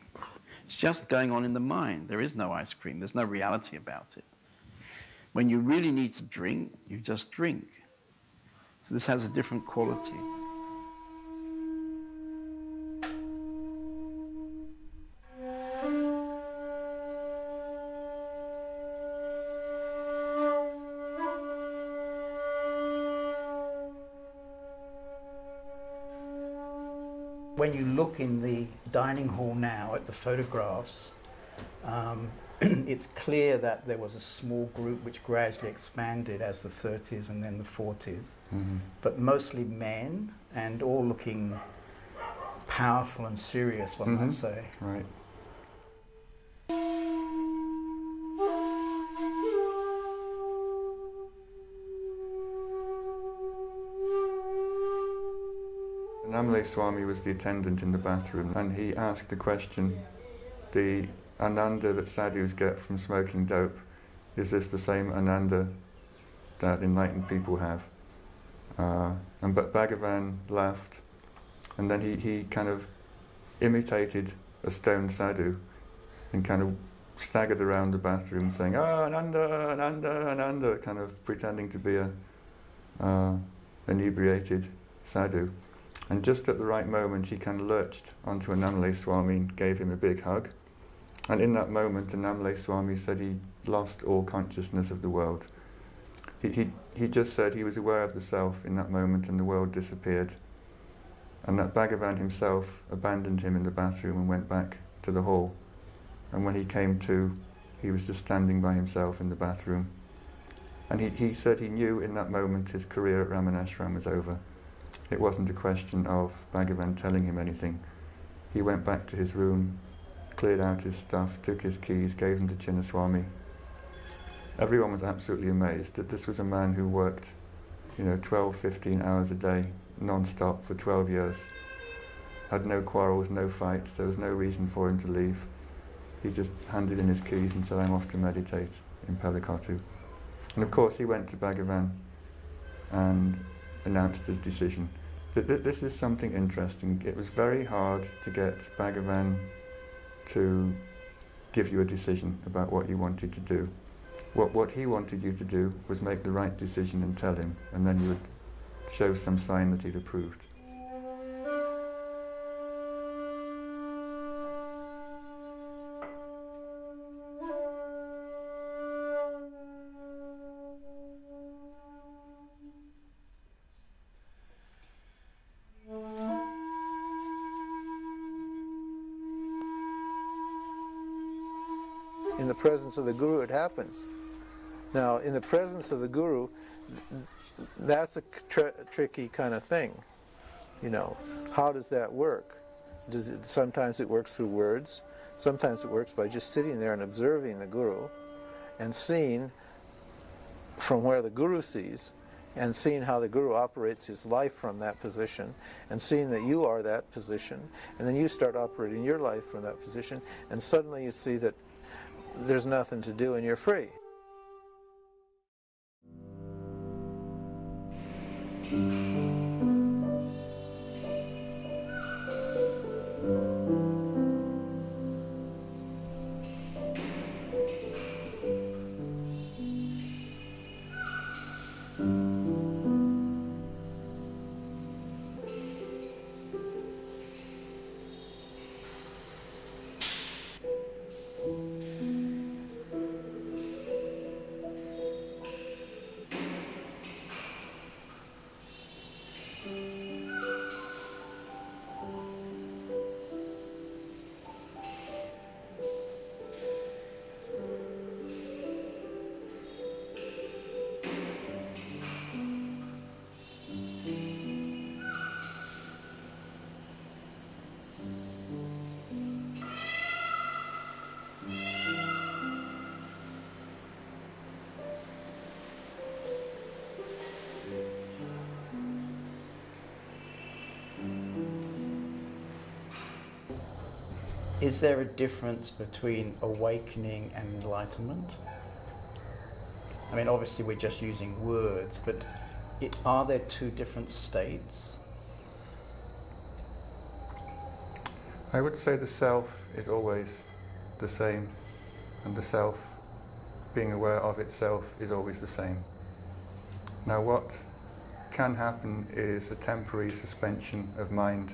it's just going on in the mind. There is no ice cream. There's no reality about it. When you really need to drink, you just drink. So this has a different quality. When you look in the dining hall now at the photographs, it's clear that there was a small group which gradually expanded as the 30s and then the 40s, but mostly men, and all looking powerful and serious, one might say. Right. Swami was the attendant in the bathroom, and he asked the question, the ananda that sadhus get from smoking dope, is this the same ananda that enlightened people have? But Bhagavan laughed, and then he kind of imitated a stoned sadhu and kind of staggered around the bathroom saying, "Ah, Ananda, Ananda, Ananda," kind of pretending to be a inebriated sadhu. And just at the right moment, he kind of lurched onto Swami and gave him a big hug. And in that moment, Swami said he lost all consciousness of the world. He just said he was aware of the self in that moment, and the world disappeared. And that Bhagavan himself abandoned him in the bathroom and went back to the hall. And when he came to, he was just standing by himself in the bathroom. And he said he knew in that moment his career at Ramanashram was over. It wasn't a question of Bhagavan telling him anything. He went back to his room, cleared out his stuff, took his keys, gave them to Chinnaswami. Everyone was absolutely amazed that this was a man who worked, 12, 15 hours a day, non-stop for 12 years. Had no quarrels, no fights, there was no reason for him to leave. He just handed in his keys and said, "I'm off to meditate in Pelakottu." And of course he went to Bhagavan and announced his decision. This is something interesting. It was very hard to get Bhagavan to give you a decision about what you wanted to do. What he wanted you to do was make the right decision and tell him, and then you would show some sign that he'd approved. In the presence of the Guru, it happens. Now, in the presence of the Guru, that's a tricky kind of thing. How does that work? Sometimes it works through words. Sometimes it works by just sitting there and observing the Guru and seeing from where the Guru sees, and seeing how the Guru operates his life from that position, and seeing that you are that position, and then you start operating your life from that position, and suddenly you see that there's nothing to do and you're free. Is there a difference between awakening and enlightenment? I mean, obviously we're just using words, but are there two different states? I would say the self is always the same, and the self, being aware of itself, is always the same. Now what can happen is a temporary suspension of mind,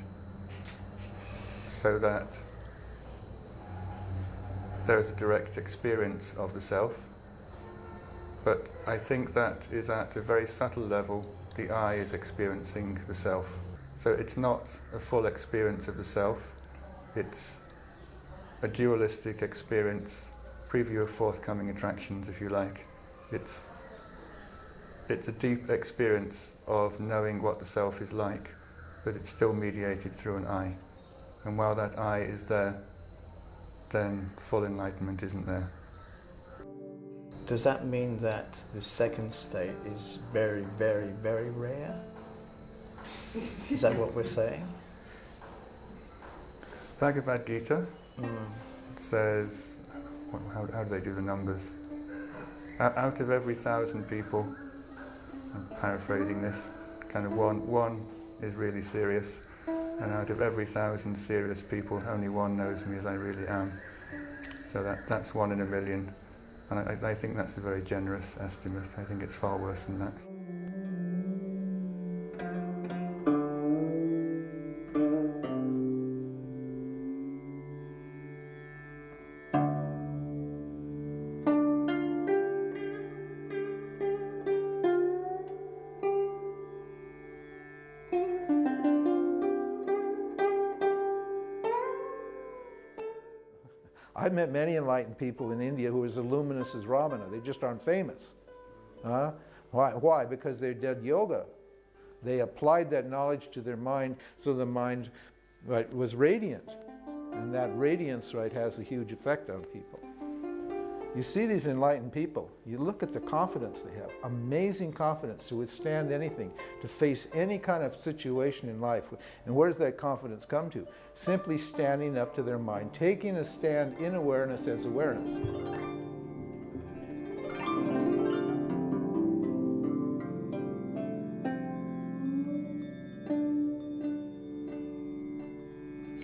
so that there is a direct experience of the self, but I think that is at a very subtle level. The I is experiencing the self. So it's not a full experience of the self, it's a dualistic experience, preview of forthcoming attractions, if you like. It's a deep experience of knowing what the self is like, but it's still mediated through an I. And while that I is there, then full enlightenment isn't there. Does that mean that the second state is very, very, very rare? Is that what we're saying? Bhagavad Gita says, how do they do the numbers? Out of every 1,000 people, I'm paraphrasing this, kind of one is really serious, and out of every 1,000 serious people, only one knows me as I really am. So that's 1 in a million. And I think that's a very generous estimate. I think it's far worse than that. I've met many enlightened people in India who are as luminous as Ramana. They just aren't famous. Why? Because they did yoga. They applied that knowledge to their mind, so the mind was radiant. And that radiance has a huge effect on people. You see these enlightened people, you look at the confidence they have, amazing confidence to withstand anything, to face any kind of situation in life. And where does that confidence come to? Simply standing up to their mind, taking a stand in awareness as awareness.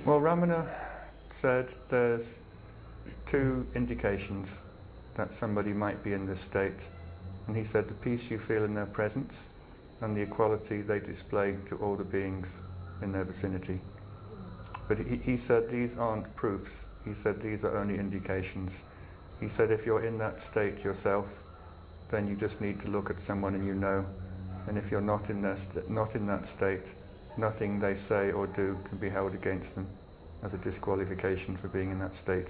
Well, Ramana said there's 2 indications that somebody might be in this state. And he said the peace you feel in their presence and the equality they display to all the beings in their vicinity. But he said these aren't proofs. He said these are only indications. He said if you're in that state yourself, then you just need to look at someone and you know. And if you're not in that state, nothing they say or do can be held against them as a disqualification for being in that state.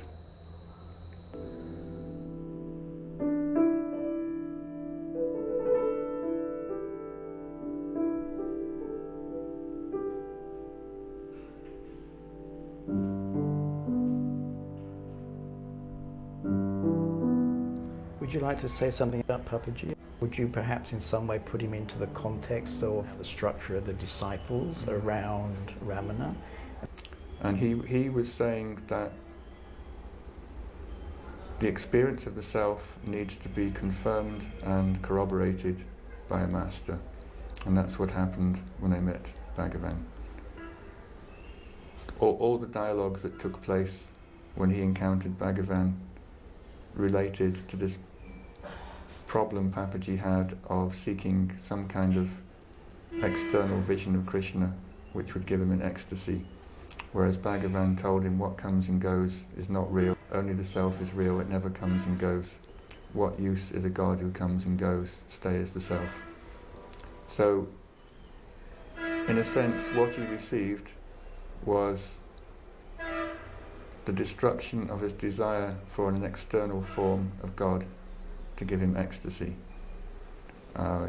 Would you like to say something about Papaji? Would you perhaps in some way put him into the context of the structure of the disciples around Ramana? And he was saying that the experience of the self needs to be confirmed and corroborated by a master. And that's what happened when I met Bhagavan. All the dialogues that took place when he encountered Bhagavan related to this problem Papaji had of seeking some kind of external vision of Krishna which would give him an ecstasy, whereas Bhagavan told him what comes and goes is not real, only the self is real, it never comes and goes. What use is a God who comes and goes? Stay as the self. So, in a sense, what he received was the destruction of his desire for an external form of God to give him ecstasy.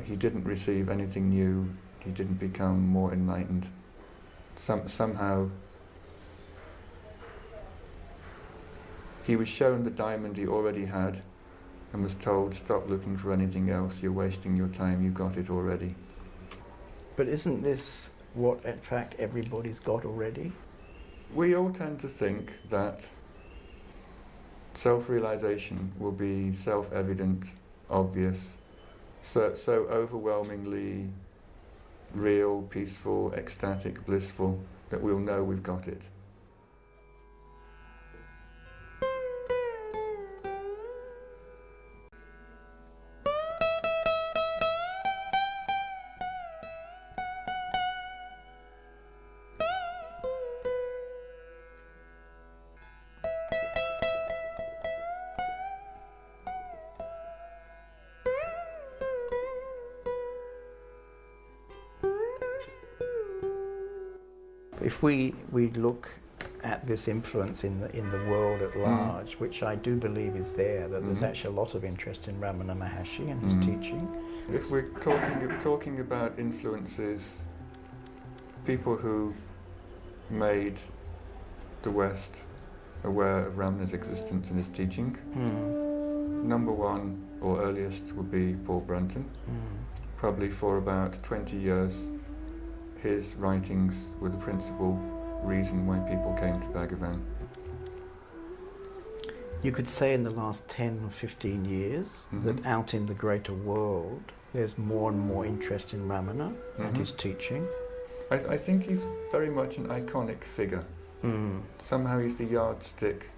He didn't receive anything new, he didn't become more enlightened. Somehow he was shown the diamond he already had and was told, stop looking for anything else, you're wasting your time, you've got it already. But isn't this what, in fact, everybody's got already? We all tend to think that self-realization will be self-evident, obvious, so overwhelmingly real, peaceful, ecstatic, blissful, that we'll know we've got it. If we look at this influence in the world at large, which I do believe is there, that there's actually a lot of interest in Ramana Maharishi and his teaching. If we're talking about influences, people who made the West aware of Ramana's existence and his teaching, number one or earliest would be Paul Brunton. Probably for about 20 years his writings were the principal reason why people came to Bhagavan. You could say in the last 10 or 15 years that out in the greater world there's more and more interest in Ramana and his teaching. I think he's very much an iconic figure. Somehow he's the yardstick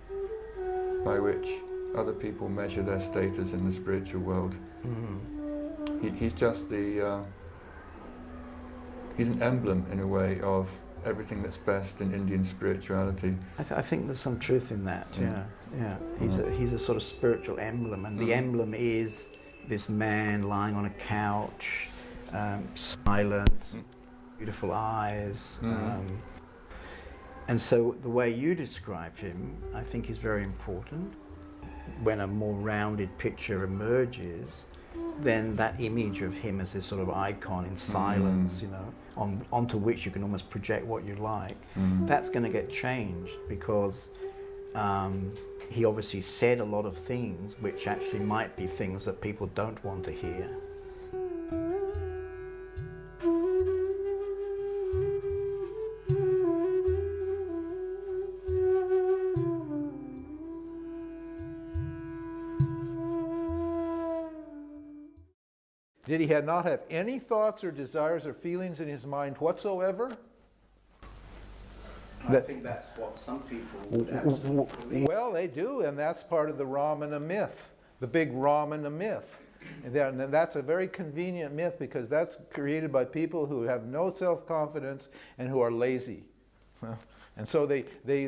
by which other people measure their status in the spiritual world. He's just he's an emblem, in a way, of everything that's best in Indian spirituality. I think there's some truth in that, yeah. He's a sort of spiritual emblem, and the emblem is this man lying on a couch, silent, beautiful eyes. And so the way you describe him, I think, is very important. When a more rounded picture emerges, then that image of him as this sort of icon in silence, you know, onto which you can almost project what you like, that's going to get changed, because he obviously said a lot of things which actually might be things that people don't want to hear. Did he not have any thoughts or desires or feelings in his mind whatsoever? I think that's what some people would absolutely believe. Well, they do, and that's part of the Ramana myth, the big Ramana myth. And that's a very convenient myth, because that's created by people who have no self-confidence and who are lazy. And so they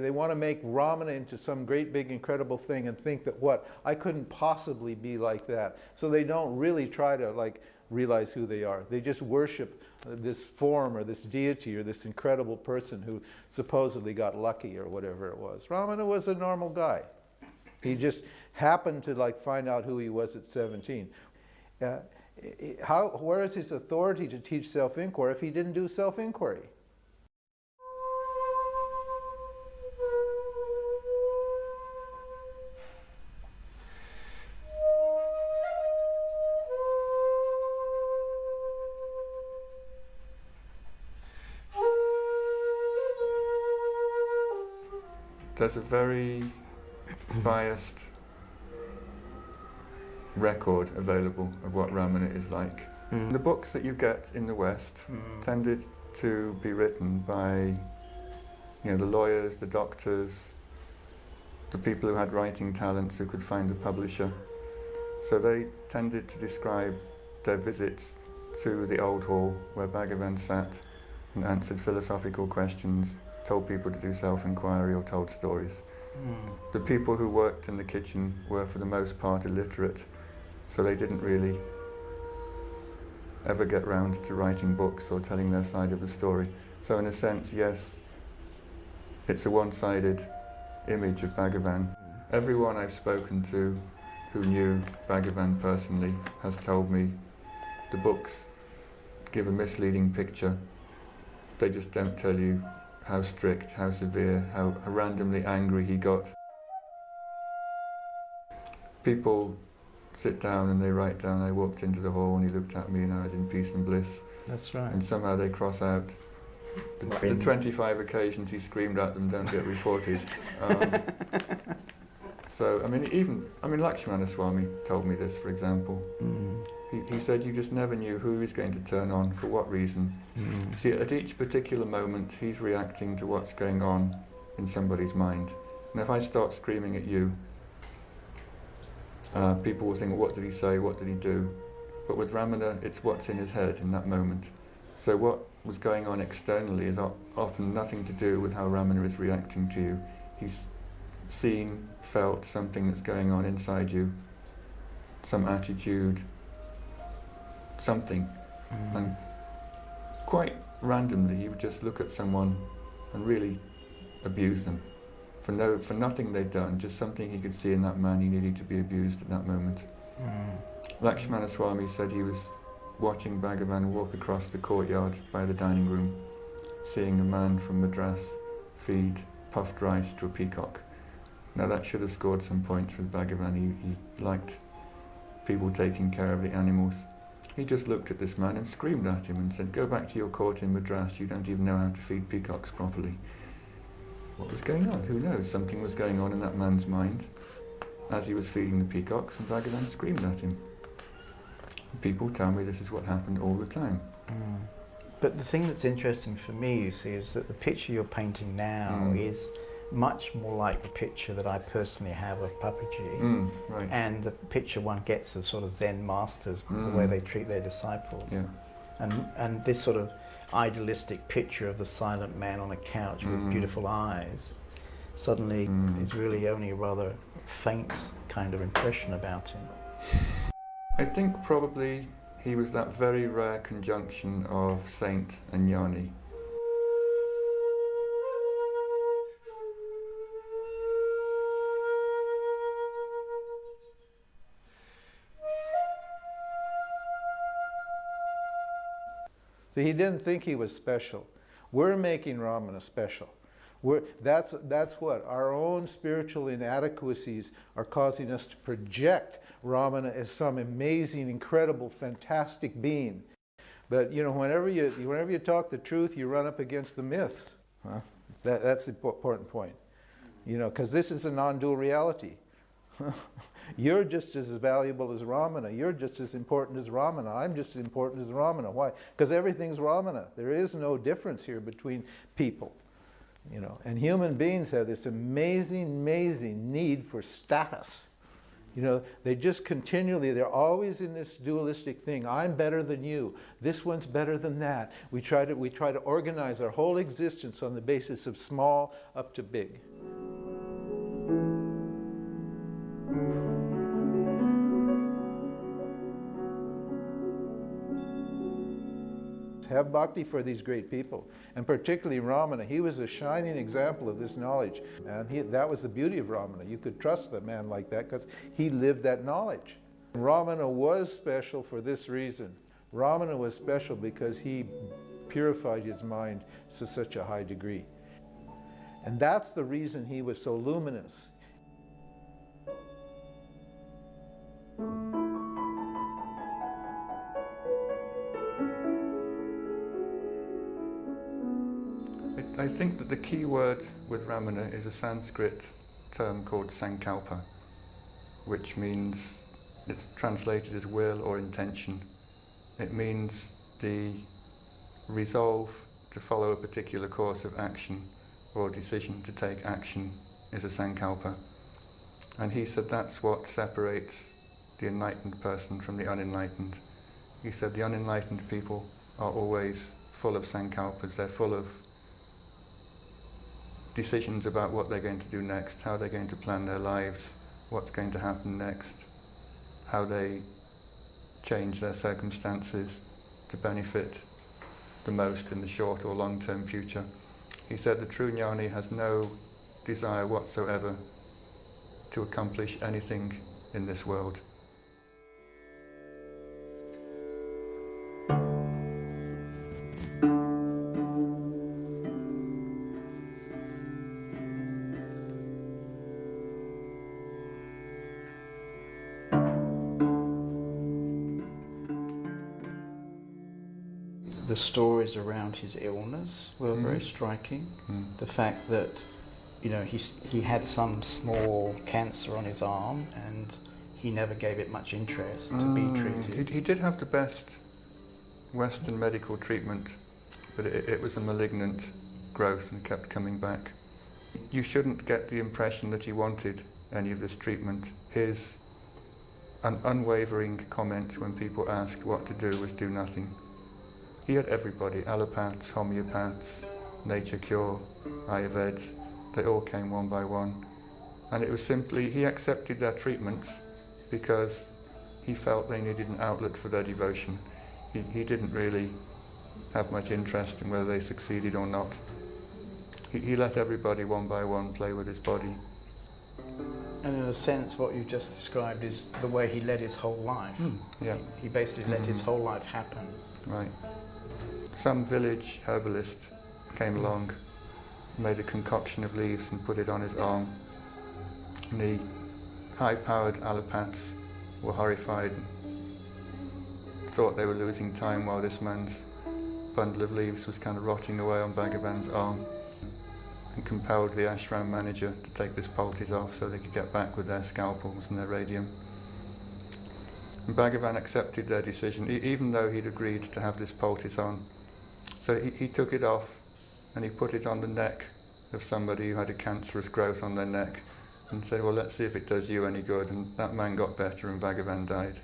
want to make Ramana into some great big incredible thing and think that, what, I couldn't possibly be like that. So they don't really try to realize who they are. They just worship this form or this deity or this incredible person who supposedly got lucky or whatever it was. Ramana was a normal guy. He just happened to find out who he was at 17. Where is his authority to teach self-inquiry if he didn't do self-inquiry? There's a very biased record available of what Ramana is like. The books that you get in the West tended to be written by, you know, the lawyers, the doctors, the people who had writing talents who could find a publisher. So they tended to describe their visits to the old hall where Bhagavan sat and answered philosophical questions, told people to do self-inquiry or told stories. The people who worked in the kitchen were for the most part illiterate, so they didn't really ever get round to writing books or telling their side of the story. So in a sense, yes, it's a one-sided image of Bhagavan. Everyone I've spoken to who knew Bhagavan personally has told me the books give a misleading picture. They just don't tell you how strict, how severe, how randomly angry he got. People sit down and they write down, I walked into the hall and he looked at me and I was in peace and bliss. That's right. And somehow they cross out the 25 occasions he screamed at them don't get reported. So, I mean, Lakshmana Swami told me this, for example. He said you just never knew who he was going to turn on, for what reason. See, at each particular moment, he's reacting to what's going on in somebody's mind. And if I start screaming at you, people will think, well, what did he say, what did he do? But with Ramana, it's what's in his head in that moment. So what was going on externally is often nothing to do with how Ramana is reacting to you. He's seen, felt something that's going on inside you, some attitude, something. And quite randomly he would just look at someone and really abuse them for nothing they'd done, just something he could see in that man he needed to be abused at that moment. Lakshmana Swami said he was watching Bhagavan walk across the courtyard by the dining room, seeing a man from Madras feed puffed rice to a peacock. Now that should have scored some points with Bhagavan. He liked people taking care of the animals. He just looked at this man and screamed at him and said, go back to your court in Madras, you don't even know how to feed peacocks properly. What was going on? Who knows? Something was going on in that man's mind as he was feeding the peacocks, and Bhagavan screamed at him. People tell me this is what happened all the time. But the thing that's interesting for me, you see, is that the picture you're painting now is much more like the picture that I personally have of Papaji, right. and the picture one gets of sort of Zen masters, the way they treat their disciples. Yeah. And this sort of idealistic picture of the silent man on a couch with beautiful eyes suddenly is really only a rather faint kind of impression about him. I think probably he was that very rare conjunction of saint and jnani. So he didn't think he was special. We're making Ramana special. That's what our own spiritual inadequacies are causing us to project Ramana as some amazing, incredible, fantastic being. But you know, whenever you talk the truth, you run up against the myths. That's the important point. You know, because this is a non-dual reality. You're just as valuable as Ramana. You're just as important as Ramana. I'm just as important as Ramana. Why? Because everything's Ramana. There is no difference here between people. You know, and human beings have this amazing, amazing need for status. You know, they just continually, they're always in this dualistic thing. I'm better than you. This one's better than that. We try to organize our whole existence on the basis of small up to big. Have bhakti for these great people, and particularly Ramana. He was a shining example of this knowledge, and that was the beauty of Ramana. You could trust a man like that because he lived that knowledge. Ramana was special for this reason. Ramana was special because he purified his mind to such a high degree. And that's the reason he was so luminous. I think that the key word with Ramana is a Sanskrit term called sankalpa, which means It's translated as will or intention. It means the resolve to follow a particular course of action or decision to take action is a sankalpa. And he said that's what separates the enlightened person from the unenlightened. He said the unenlightened people are always full of sankalpas. They're full of decisions about what they're going to do next, how they're going to plan their lives, what's going to happen next, how they change their circumstances to benefit the most in the short or long-term future. He said the true jnani has no desire whatsoever to accomplish anything in this world. The stories around his illness were very striking. The fact that, you know, he had some small cancer on his arm and he never gave it much interest to be treated. He did have the best Western medical treatment, but it was a malignant growth and kept coming back. You shouldn't get the impression that he wanted any of this treatment. His unwavering comment when people asked what to do was do nothing. He had everybody, allopaths, homeopaths, nature cure, Ayurveds, they all came one by one. And it was simply, he accepted their treatments because he felt they needed an outlet for their devotion. He didn't really have much interest in whether they succeeded or not. He let everybody one by one play with his body. And in a sense, what you just described is the way he led his whole life. Yeah. He basically let his whole life happen. Right. Some village herbalist came along, made a concoction of leaves and put it on his arm. And the high-powered allopaths were horrified and thought they were losing time while this man's bundle of leaves was kind of rotting away on Bhagavan's arm, and compelled the ashram manager to take this poultice off so they could get back with their scalpels and their radium. And Bhagavan accepted their decision, even though he'd agreed to have this poultice on. So he took it off and he put it on the neck of somebody who had a cancerous growth on their neck and said, well, let's see if it does you any good. And that man got better and Bhagavan died.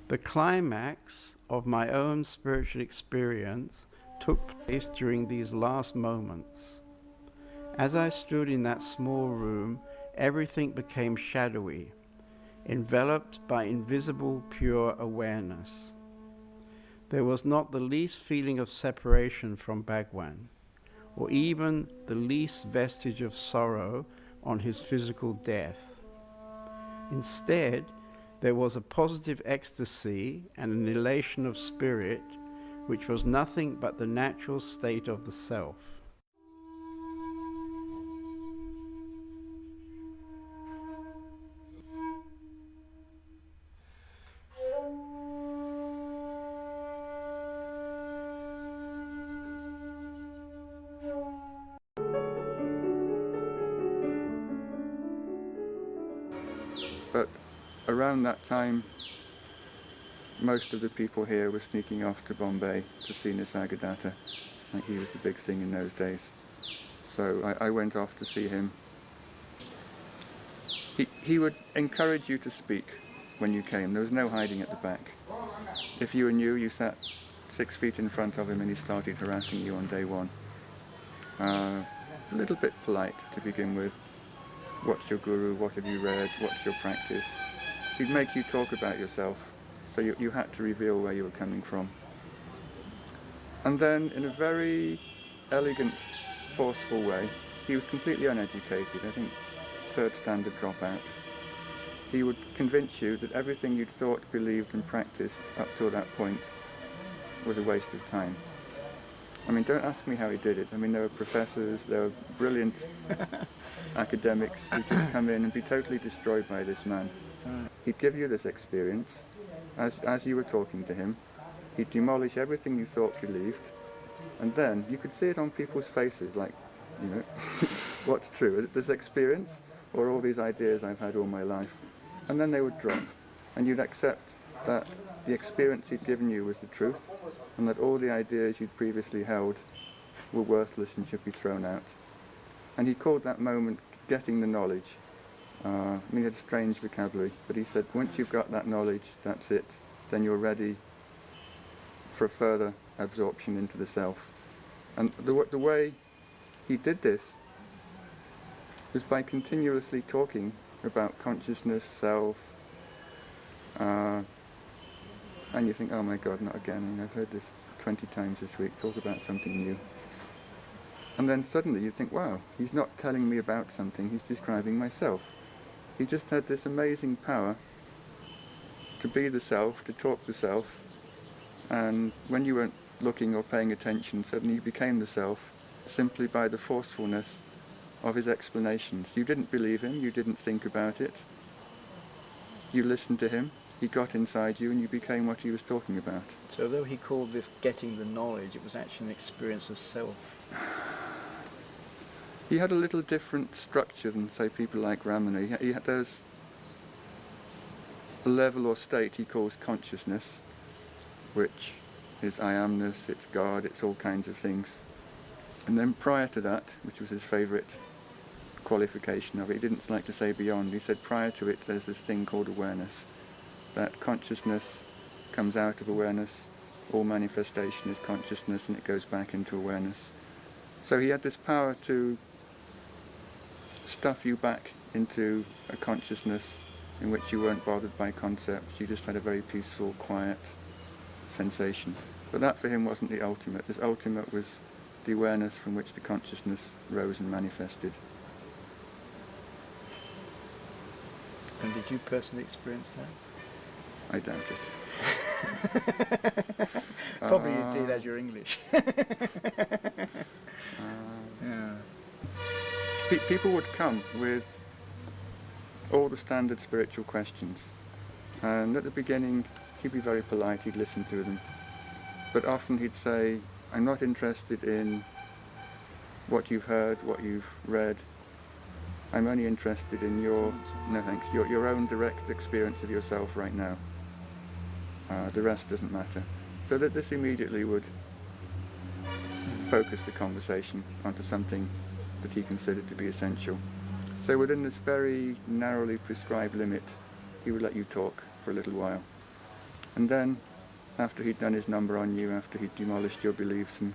The climax of my own spiritual experience took place during these last moments. As I stood in that small room, everything became shadowy, enveloped by invisible pure awareness. There was not the least feeling of separation from Bhagwan, or even the least vestige of sorrow on his physical death. Instead, there was a positive ecstasy and an elation of spirit, which was nothing but the natural state of the self. But around that time, most of the people here were sneaking off to Bombay to see Nisargadatta. Like, he was the big thing in those days. So I went off to see him. He would encourage you to speak when you came. There was no hiding at the back. If you were new, you sat 6 feet in front of him and he started harassing you on day one. A little bit polite to begin with. What's your guru? What have you read? What's your practice? He'd make you talk about yourself. So you had to reveal where you were coming from. And then, in a very elegant, forceful way, he was completely uneducated, I think third standard dropout. He would convince you that everything you'd thought, believed and practiced up to that point was a waste of time. I mean, don't ask me how he did it. I mean, there were professors, there were brilliant academics who'd just come in and be totally destroyed by this man. He'd give you this experience as you were talking to him. He'd demolish everything you thought believed, and then you could see it on people's faces, like, you know, what's true? Is it this experience or all these ideas I've had all my life? And then they would drop, and you'd accept that the experience he'd given you was the truth, and that all the ideas you'd previously held were worthless and should be thrown out. And he called that moment getting the knowledge. I mean, he had a strange vocabulary, but he said, once you've got that knowledge, that's it. Then you're ready for a further absorption into the self. And the way he did this was by continuously talking about consciousness, self, and you think, oh my God, not again. I mean, I've heard this 20 times this week, talk about something new. And then suddenly you think, wow, he's not telling me about something, he's describing myself. He just had this amazing power to be the self, to talk the self, and when you weren't looking or paying attention, suddenly you became the self simply by the forcefulness of his explanations. You didn't believe him, you didn't think about it, you listened to him, he got inside you and you became what he was talking about. So though he called this getting the knowledge, it was actually an experience of self. He had a little different structure than, say, people like Ramana. There's a level or state he calls consciousness, which is I amness, it's God, it's all kinds of things. And then prior to that, which was his favourite qualification of it, he didn't like to say beyond, he said prior to it there's this thing called awareness. That consciousness comes out of awareness, all manifestation is consciousness and it goes back into awareness. So he had this power to stuff you back into a consciousness in which you weren't bothered by concepts, you just had a very peaceful, quiet sensation. But that for him wasn't the ultimate. This ultimate was the awareness from which the consciousness rose and manifested. And did you personally experience that? I doubt it. Probably you did as your English. Yeah. People would come with all the standard spiritual questions, and at the beginning he'd be very polite, he'd listen to them, but often he'd say, I'm not interested in what you've heard, what you've read, I'm only interested in your own direct experience of yourself right now. The rest doesn't matter. So that this immediately would focus the conversation onto something that he considered to be essential. So within this very narrowly prescribed limit, he would let you talk for a little while. And then, after he'd done his number on you, after he'd demolished your beliefs and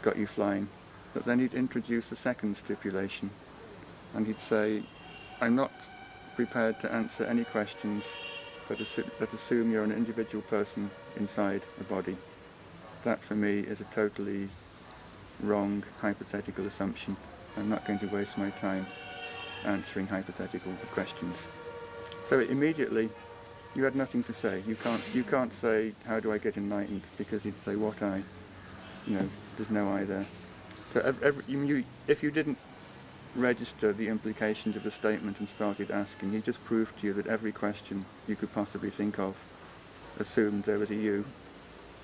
got you flying, that then he'd introduce a second stipulation. And he'd say, I'm not prepared to answer any questions that assume you're an individual person inside a body. That for me is a totally wrong hypothetical assumption. I'm not going to waste my time answering hypothetical questions. So immediately you had nothing to say. You can't say, how do I get enlightened? Because he'd say, what I? There's no I there. So if you didn't register the implications of the statement and started asking, he just proved to you that every question you could possibly think of assumed there was a you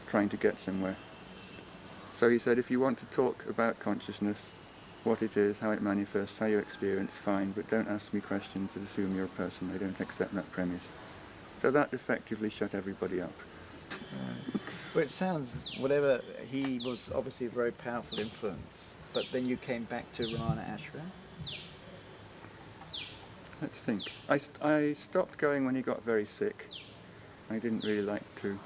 trying to get somewhere. So he said, if you want to talk about consciousness, what it is, how it manifests, how you experience, fine, but don't ask me questions that assume you're a person. I don't accept that premise. So that effectively shut everybody up. Well, it sounds, whatever, he was obviously a very powerful influence, but then you came back to Ramana Ashram? Let's think. I stopped going when he got very sick. I didn't really like to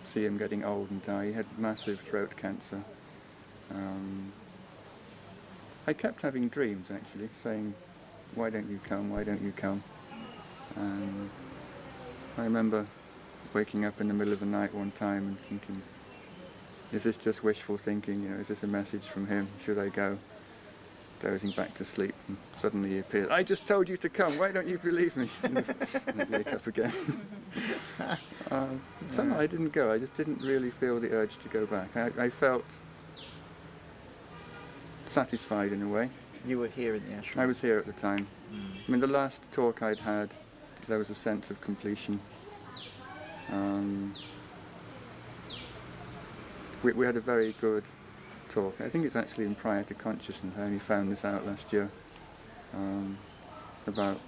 see him getting old and die. He had massive throat cancer. I kept having dreams, actually, saying, why don't you come, why don't you come? I remember waking up in the middle of the night one time and thinking, is this just wishful thinking? You know, is this a message from him? Should I go? Dozing back to sleep, and suddenly he appeared. I just told you to come. Why don't you believe me? And I'd wake up again. Somehow I didn't go. I just didn't really feel the urge to go back. I felt satisfied in a way. You were here in the ashram? I was here at the time. I mean, the last talk I'd had, there was a sense of completion. We had a very good talk. I think it's actually in Prior to Consciousness. I only found this out last year, about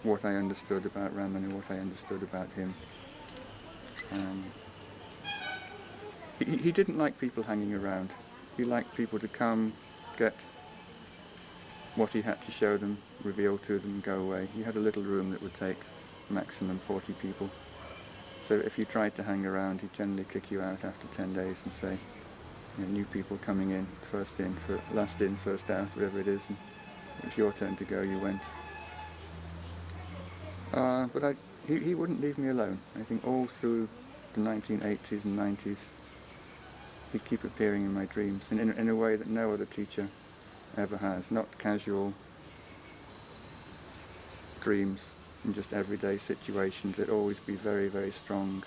what I understood about Ramana, what I understood about him. He didn't like people hanging around. He liked people to come, get what he had to show them, reveal to them, and go away. He had a little room that would take maximum 40 people. So if you tried to hang around, he'd generally kick you out after 10 days and say, you know, new people coming in, last in, first out, whatever it is, and it was your turn to go, you went. But he wouldn't leave me alone. I think all through the 1980s and 90s, he'd keep appearing in my dreams, and in a way that no other teacher ever has. Not casual dreams in just everyday situations. It'd always be very, very strong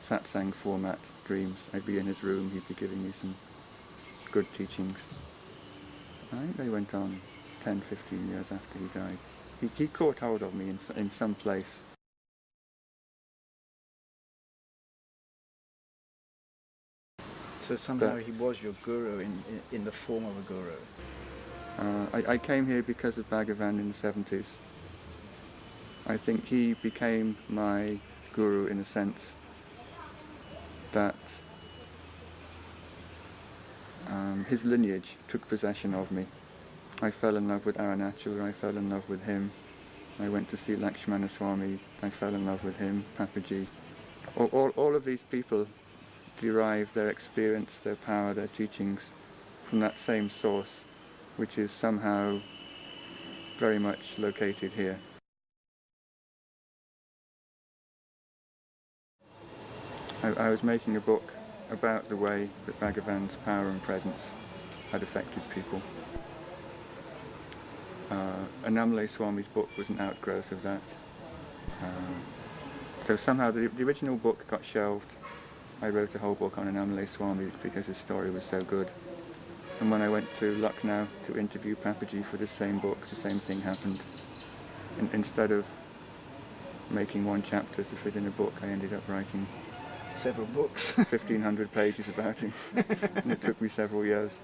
satsang format dreams. I'd be in his room, he'd be giving me some good teachings. I think they went on 10, 15 years after he died. He caught hold of me in some place. So somehow he was your guru in the form of a guru. I came here because of Bhagavan in the 70s. I think he became my guru in a sense that his lineage took possession of me. I fell in love with Arunnachalla, I fell in love with him. I went to see Lakshmana Swami, I fell in love with him, Papaji. All of these people derive their experience, their power, their teachings from that same source, which is somehow very much located here. I was making a book about the way that Bhagavan's power and presence had affected people. Annamalai Swami's book was an outgrowth of that. So somehow the original book got shelved. I wrote a whole book on Annamalai Swami because his story was so good. And when I went to Lucknow to interview Papaji for this same book, the same thing happened. And instead of making one chapter to fit in a book, I ended up writing several books. 1,500 pages about him. And it took me several years.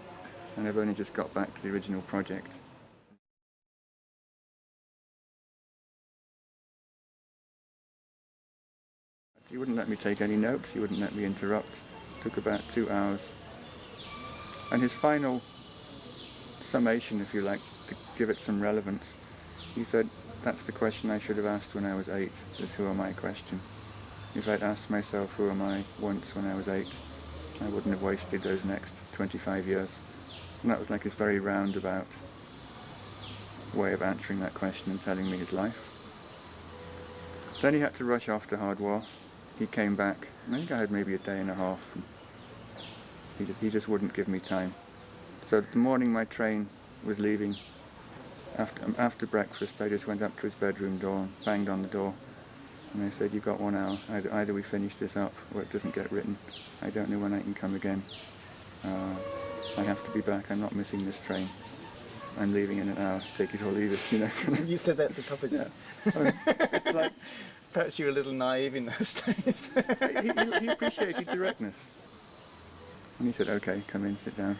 And I've only just got back to the original project. He wouldn't let me take any notes, he wouldn't let me interrupt. It took about 2 hours. And his final summation, if you like, to give it some relevance, he said, that's the question I should have asked when I was 8, this who am I question. If I'd asked myself who am I once when I was 8, I wouldn't have wasted those next 25 years. And that was like his very roundabout way of answering that question and telling me his life. Then he had to rush off to Hardwar. He came back, I think I had maybe a day and a half. And he just wouldn't give me time. So the morning my train was leaving, after breakfast, I just went up to his bedroom door and banged on the door. And I said, you've got 1 hour. Either we finish this up or it doesn't get written. I don't know when I can come again. I have to be back. I'm not missing this train. I'm leaving in an hour. Take it or leave it, you know. You said that to Papaji? Yeah. It's like, perhaps you were a little naive in those days. he appreciated directness. And he said, okay, come in, sit down.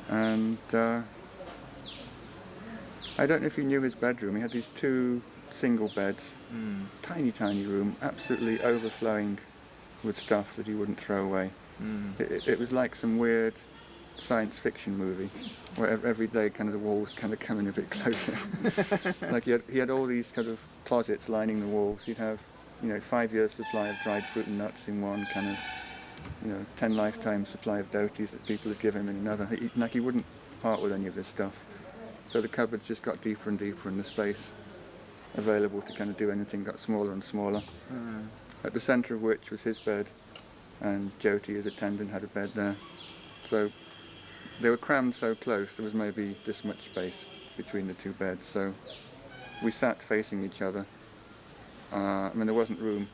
And I don't know if you knew his bedroom. He had these 2 single beds, tiny, tiny room, absolutely overflowing with stuff that he wouldn't throw away. It was like some weird science fiction movie where every day kind of the walls kind of come in a bit closer. Like he had all these kind of closets lining the walls. He'd have, 5 years supply of dried fruit and nuts in one, kind of 10 lifetime supply of dhotis that people had given him in another. He wouldn't part with any of this stuff. So the cupboards just got deeper and deeper and the space available to kind of do anything got smaller and smaller. At the centre of which was his bed, and Jyoti, his attendant, had a bed there. So they were crammed so close, there was maybe this much space between the two beds. So we sat facing each other. I mean, there wasn't room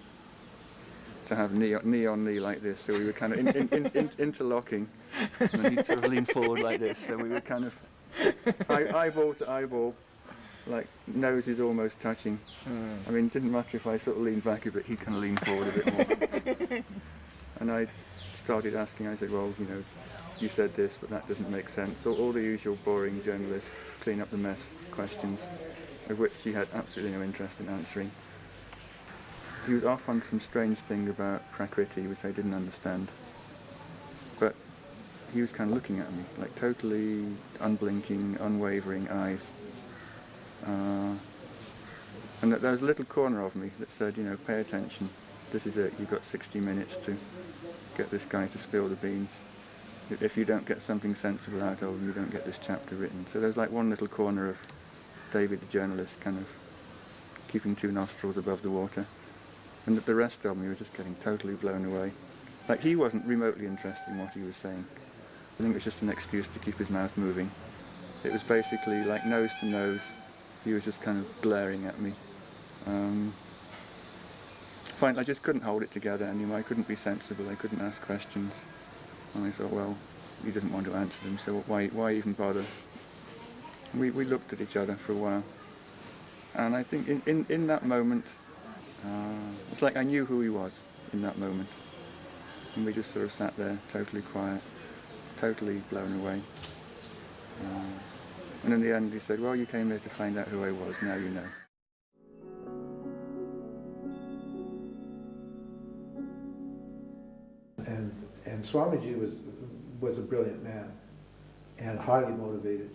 to have knee on knee like this, so we were kind of interlocking, and he'd sort of lean forward like this, so we were kind of eyeball to eyeball, like noses almost touching. I mean, it didn't matter if I sort of leaned back a bit, he'd kind of lean forward a bit more. And I started asking, I said, well, you know, you said this, but that doesn't make sense. So all the usual boring journalist, clean up the mess questions, of which he had absolutely no interest in answering. He was off on some strange thing about prakriti, which I didn't understand. But he was kind of looking at me, like totally unblinking, unwavering eyes. And there was a little corner of me that said, you know, pay attention. This is it. You've got 60 minutes to get this guy to spill the beans. If you don't get something sensible out of him, you don't get this chapter written. So there's like one little corner of David the journalist kind of keeping two nostrils above the water. And the rest of me was just getting totally blown away. Like, he wasn't remotely interested in what he was saying. I think it was just an excuse to keep his mouth moving. It was basically like nose to nose. He was just kind of glaring at me. Finally, I just couldn't hold it together anymore. I couldn't be sensible. I couldn't ask questions. And I thought, well, he doesn't want to answer them, so why even bother? We looked at each other for a while. And I think in that moment, it's like I knew who he was in that moment. And we just sort of sat there, totally quiet, totally blown away. And in the end he said, well, you came here to find out who I was, now you know. And Swamiji was a brilliant man and highly motivated.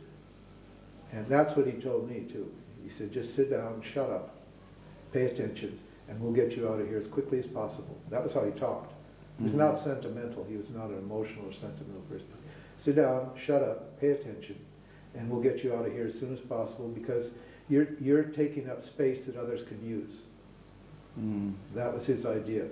And that's what he told me too. He said, just sit down, shut up, pay attention, and we'll get you out of here as quickly as possible. That was how he talked. He was not sentimental. He was not an emotional or sentimental person. Sit down, shut up, pay attention, and we'll get you out of here as soon as possible, because you're taking up space that others can use. That was his idea.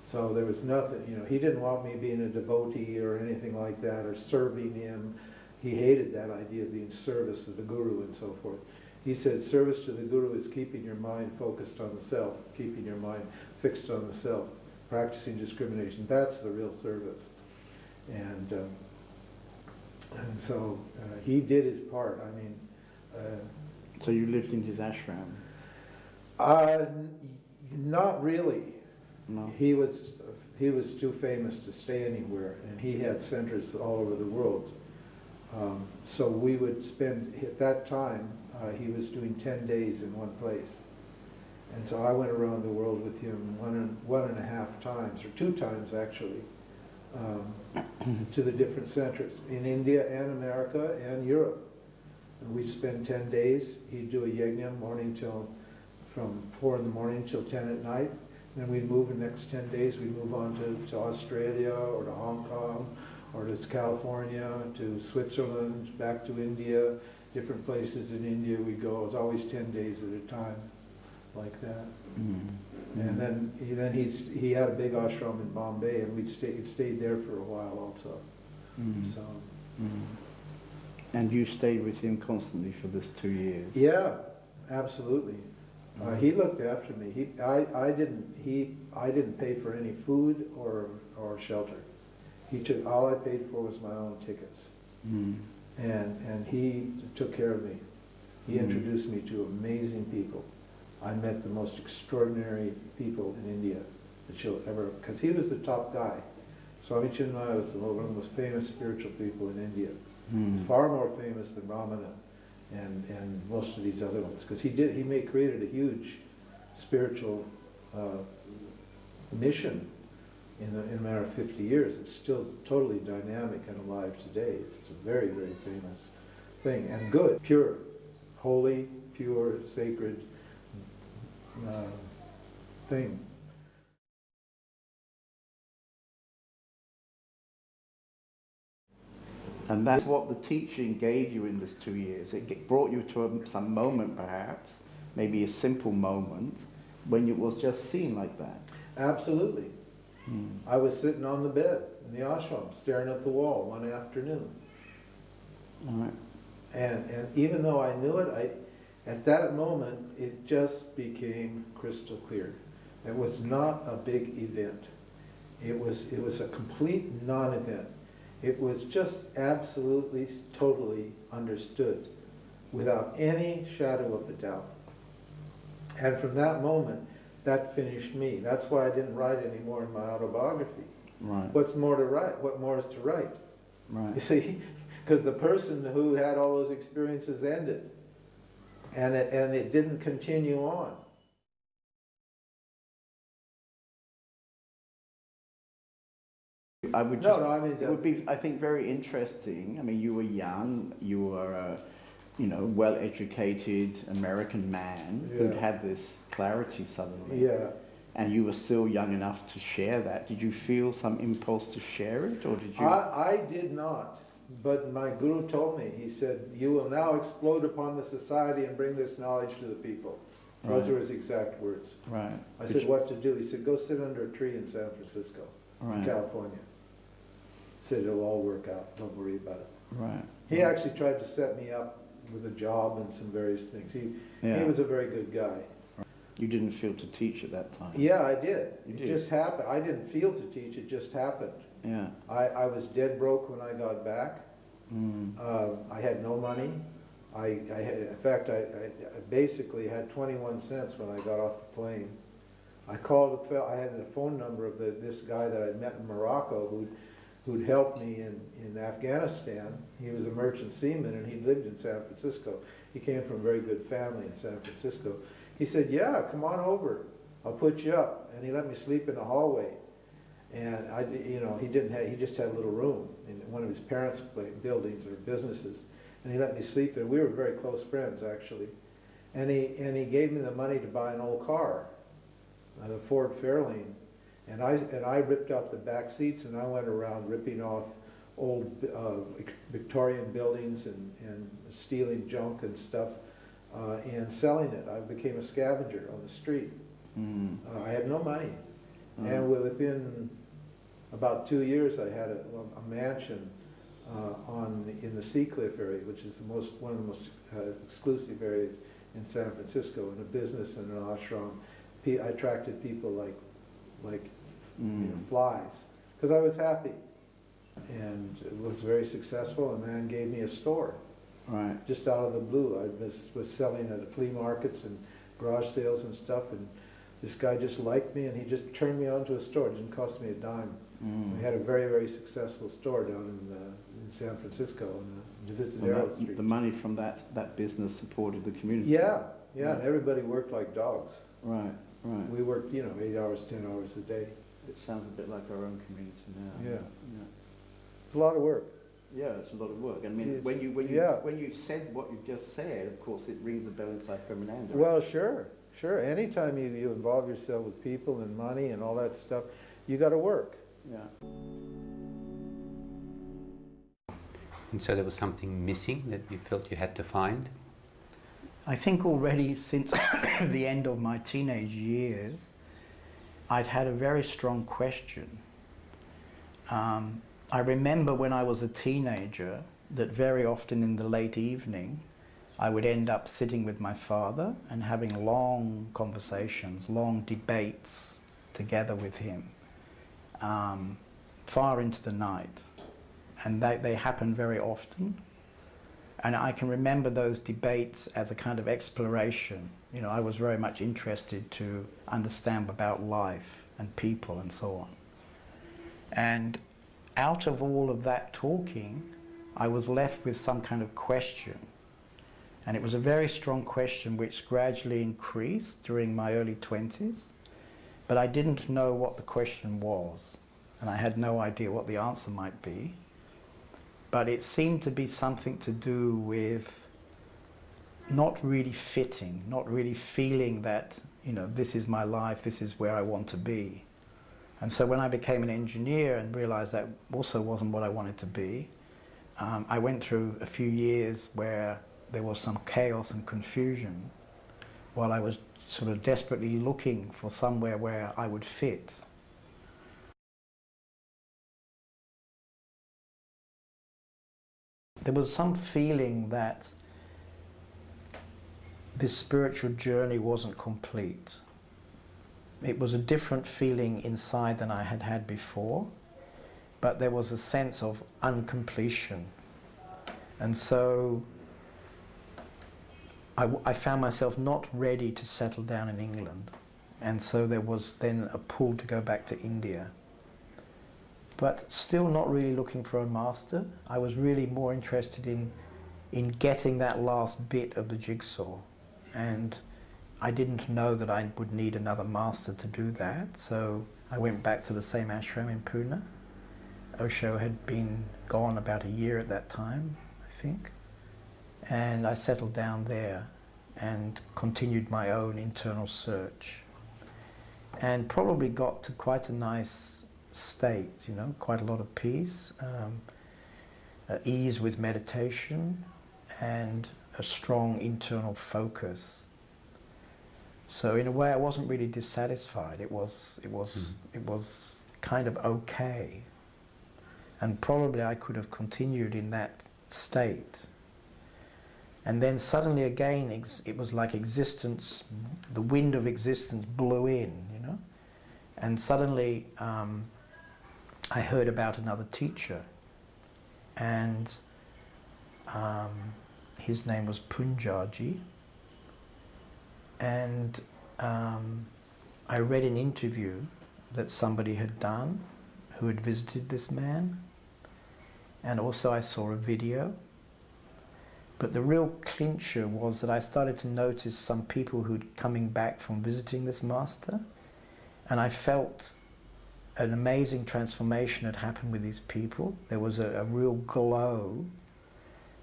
So there was nothing, you know, he didn't want me being a devotee or anything like that, or serving him. He hated that idea of being service to the guru and so forth. He said service to the guru is keeping your mind focused on the self, keeping your mind fixed on the self, practicing discrimination. That's the real service. And so he did his part. I mean, so you lived in his ashram? Not really. No. He was too famous to stay anywhere, and he had centers all over the world. So we would spend, at that time, he was doing 10 days in one place. And so I went around the world with him one and a half times, or 2 times actually, to the different centers in India and America and Europe. And we'd spend 10 days. He'd do a yajna from 4 in the morning till 10 at night. Then we'd move the next 10 days, we'd move on to Australia or to Hong Kong or to California, to Switzerland, back to India, different places in India we'd go. It was always 10 days at a time, like that. And then he had a big ashram in Bombay, and we'd stayed there for a while also. So. And you stayed with him constantly for this 2 years? Yeah, absolutely. He looked after me. I didn't pay for any food or shelter. All I paid for was my own tickets. And he took care of me. He introduced me to amazing people. I met the most extraordinary people in India that you'll ever, because he was the top guy. Swami Chinmaya was one of the most famous spiritual people in India. Far more famous than Ramana and most of these other ones, because he created a huge spiritual mission in a matter of 50 years. It's still totally dynamic and alive today. It's a very, very famous thing, and good, pure, holy, pure, sacred thing. And that's what the teaching gave you in this 2 years. It brought you to some moment, perhaps, maybe a simple moment when it was just seen like that. Absolutely. I was sitting on the bed in the ashram, staring at the wall one afternoon. All right. And even though I knew it, at that moment, it just became crystal clear. It was not a big event. It was a complete non-event. It was just absolutely, totally understood, without any shadow of a doubt. And from that moment, that finished me. That's why I didn't write any more in my autobiography. Right. What's more to write? What more is to write? Right. You see, because the person who had all those experiences ended, and it didn't continue on. I would it would be, I think, very interesting. I mean, you were young, you were a, well-educated American man who'd had this clarity suddenly. Yeah. And you were still young enough to share that. Did you feel some impulse to share it, or did you? I did not, but my guru told me, he said, you will now explode upon the society and bring this knowledge to the people. Right. Those were his exact words. Right. I said, what to do? He said, go sit under a tree in San Francisco, Right. California. He said, it'll all work out, don't worry about it. Right. He actually tried to set me up with a job and some various things. He was a very good guy. You didn't feel to teach at that time? Yeah, I did. You It did. just happened. I didn't feel to teach, it just happened. Yeah. I was dead broke when I got back. I had no money. In fact, I basically had 21 cents when I got off the plane. I called, I had a phone number of this guy that I'd met in Morocco who'd helped me in Afghanistan. He was a merchant seaman and he lived in San Francisco. He came from a very good family in San Francisco. He said, yeah, come on over, I'll put you up. And he let me sleep in the hallway. And he just had a little room in one of his parents' buildings or businesses. And he let me sleep there. We were very close friends, actually. And he gave me the money to buy an old car, the Ford Fairlane. And I ripped out the back seats and I went around ripping off old Victorian buildings and stealing junk and stuff and selling it. I became a scavenger on the street. I had no money. And within about 2 years, I had a mansion in the Sea Cliff area, which is one of the most exclusive areas in San Francisco, in a business and an ashram. I attracted people like flies, because I was happy. And it was very successful. A man gave me a store. Right. Just out of the blue. I was selling at flea markets and garage sales and stuff, and this guy just liked me and he just turned me on to a store. It didn't cost me a dime. We had a very, very successful store down in San Francisco on the Divisadero Street. The money from that business supported the community? Yeah, and everybody worked like dogs. Right. We worked, 8 hours, 10 hours a day. It sounds a bit like our own community now. Yeah. It's a lot of work. Yeah, it's a lot of work. I mean, when you said what you just said, of course, it rings a bell inside Ferdinand. Well, sure. Anytime you involve yourself with people and money and all that stuff, you got to work. Yeah. And so there was something missing that you felt you had to find? I think already since the end of my teenage years, I'd had a very strong question. I remember when I was a teenager that very often in the late evening, I would end up sitting with my father and having long conversations, long debates together with him, far into the night. And they happened very often. And I can remember those debates as a kind of exploration. I was very much interested to understand about life and people and so on. And out of all of that talking, I was left with some kind of question. And it was a very strong question which gradually increased during my early 20s. But I didn't know what the question was. And I had no idea what the answer might be. But it seemed to be something to do with not really fitting, not really feeling that, this is my life, this is where I want to be. And so when I became an engineer and realized that also wasn't what I wanted to be, I went through a few years where there was some chaos and confusion. while I was sort of desperately looking for somewhere where I would fit. There was some feeling that this spiritual journey wasn't complete. It was a different feeling inside than I had had before, but there was a sense of uncompletion. And so I found myself not ready to settle down in England. And so there was then a pull to go back to India. But still not really looking for a master. I was really more interested in getting that last bit of the jigsaw. And I didn't know that I would need another master to do that, so I went back to the same ashram in Pune. Osho had been gone about a year at that time, I think. And I settled down there and continued my own internal search. And probably got to quite a nice state, you know, quite a lot of peace, ease with meditation, and a strong internal focus. So in a way, I wasn't really dissatisfied. It was kind of okay, and probably I could have continued in that state. And then suddenly again, it was like existence, the wind of existence blew in, you know, and suddenly I heard about another teacher, and his name was Punjaji, and I read an interview that somebody had done who had visited this man, and also I saw a video. But the real clincher was that I started to notice some people who'd coming back from visiting this master, and I felt an amazing transformation had happened with these people. There was a real glow,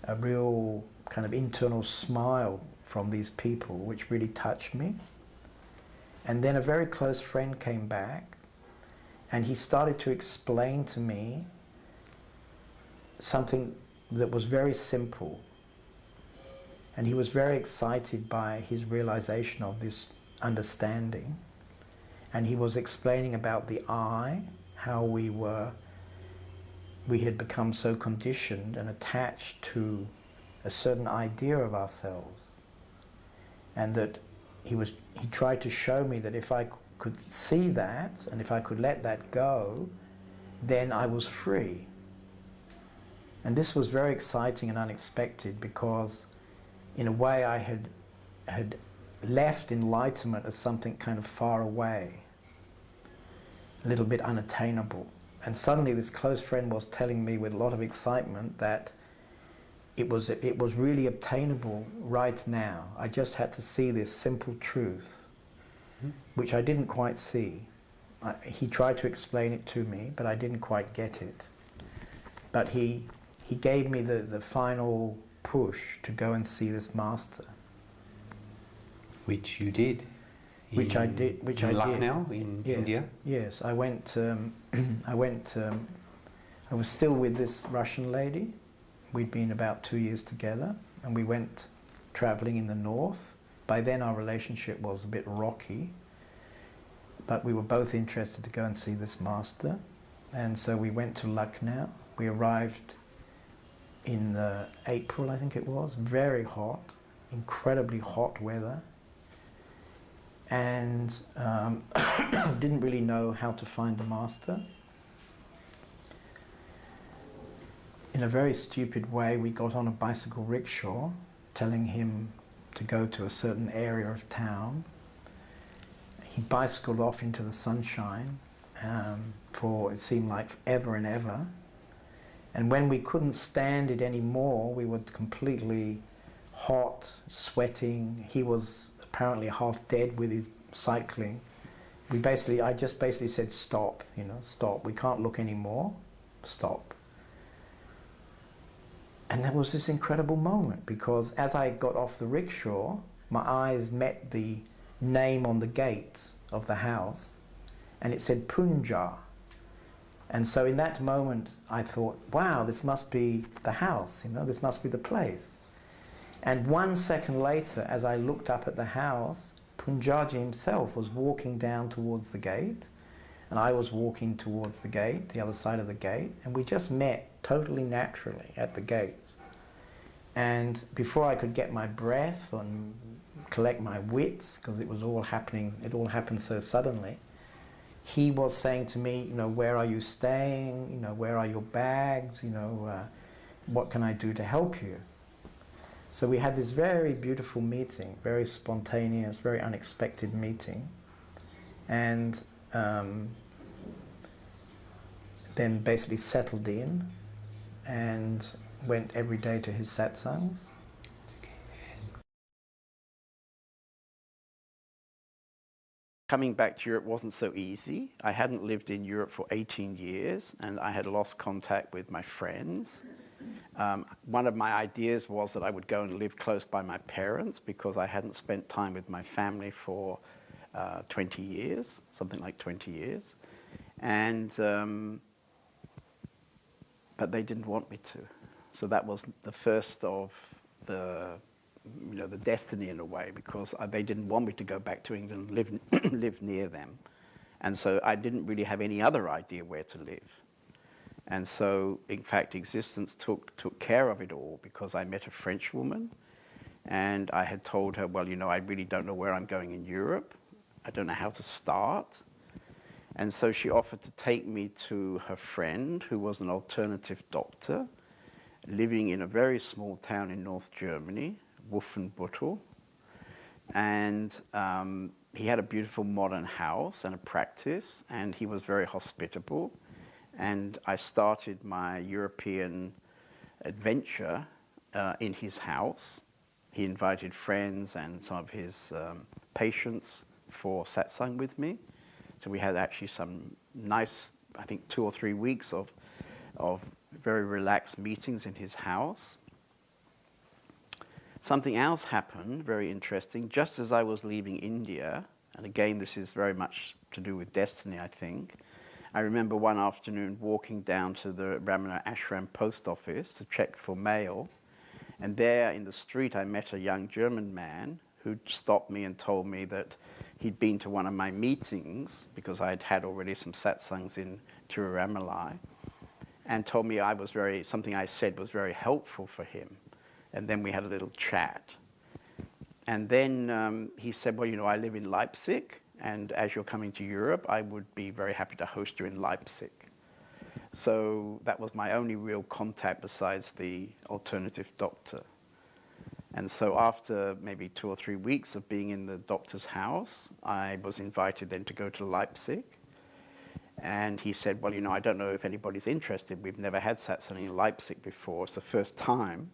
a real kind of internal smile from these people, which really touched me. And then a very close friend came back, and he started to explain to me something that was very simple. And he was very excited by his realization of this understanding. And he was explaining about the I, how we had become so conditioned and attached to a certain idea of ourselves. And that he tried to show me that if I could see that, and if I could let that go, then I was free. And this was very exciting and unexpected, because in a way I had left enlightenment as something kind of far away, a little bit unattainable. And suddenly this close friend was telling me with a lot of excitement that it was really obtainable right now. I just had to see this simple truth, which I didn't quite see. He tried to explain it to me, but I didn't quite get it. But he gave me the final push to go and see this master. Which you did. Which I did. In Lucknow, in India? Yes, I went, I was still with this Russian lady. We'd been about 2 years together, and we went traveling in the north. By then our relationship was a bit rocky, but we were both interested to go and see this master. And so we went to Lucknow. We arrived in April, I think it was, very hot, incredibly hot weather, and didn't really know how to find the master. In a very stupid way, we got on a bicycle rickshaw, telling him to go to a certain area of town. He bicycled off into the sunshine for, it seemed like, ever and ever. And when we couldn't stand it anymore, we were completely hot, sweating. He was apparently half dead with his cycling. I just basically said, stop, you know, stop. We can't look anymore, stop. And there was this incredible moment, because as I got off the rickshaw, my eyes met the name on the gate of the house, and it said Punja. And so in that moment, I thought, wow, this must be the house, you know, this must be the place. And 1 second later, as I looked up at the house, Punjaji himself was walking down towards the gate, and I was walking towards the gate, the other side of the gate, and we just met totally naturally at the gates. And before I could get my breath and collect my wits, because it was all happening, it all happened so suddenly, he was saying to me, you know, where are you staying? You know, where are your bags? You know, what can I do to help you? So we had this very beautiful meeting, very spontaneous, very unexpected meeting. And then basically settled in and went every day to his satsangs. Coming back to Europe wasn't so easy. I hadn't lived in Europe for 18 years and I had lost contact with my friends. One of my ideas was that I would go and live close by my parents because I hadn't spent time with my family for 20 years, something like 20 years. And but they didn't want me to. So that was the first of the, you know, the destiny in a way, because they didn't want me to go back to England and live near them. And so I didn't really have any other idea where to live. And so, in fact, existence took care of it all, because I met a French woman and I had told her, well, you know, I really don't know where I'm going in Europe. I don't know how to start. And so she offered to take me to her friend, who was an alternative doctor, living in a very small town in North Germany, Wolfenbüttel. And he had a beautiful modern house and a practice, and he was very hospitable. And I started my European adventure in his house. He invited friends and some of his patients for satsang with me. So we had actually some nice, I think 2 or 3 weeks of very relaxed meetings in his house. Something else happened, very interesting, just as I was leaving India, and again this is very much to do with destiny, I think. I remember one afternoon walking down to the Ramana Ashram post office to check for mail, and there in the street I met a young German man who stopped me and told me that he'd been to one of my meetings, because I'd had already some satsangs in Tiruvannamalai, and told me something I said was very helpful for him. And then we had a little chat. And then he said, well, you know, I live in Leipzig, and as you're coming to Europe, I would be very happy to host you in Leipzig. So that was my only real contact besides the alternative doctor. And so after maybe 2 or 3 weeks of being in the doctor's house, I was invited then to go to Leipzig. And he said, well, you know, I don't know if anybody's interested. We've never had satsang in Leipzig before. It's the first time.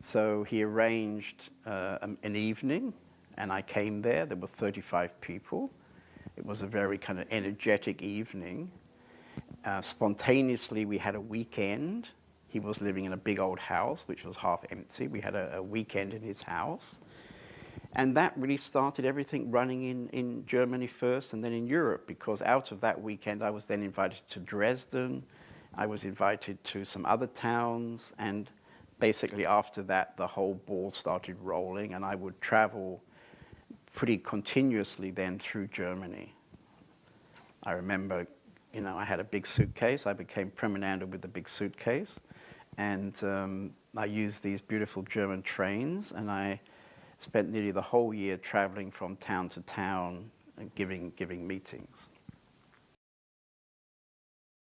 So he arranged an evening, and I came there. There were 35 people. It was a very kind of energetic evening. Spontaneously, we had a weekend. He was living in a big old house, which was half empty. We had a weekend in his house. And that really started everything running in Germany first and then in Europe, because out of that weekend, I was then invited to Dresden. I was invited to some other towns, and basically after that, the whole ball started rolling, and I would travel pretty continuously then through Germany. I remember, you know, I had a big suitcase. I became Premananda with the big suitcase, and I used these beautiful German trains, and I spent nearly the whole year traveling from town to town and giving meetings.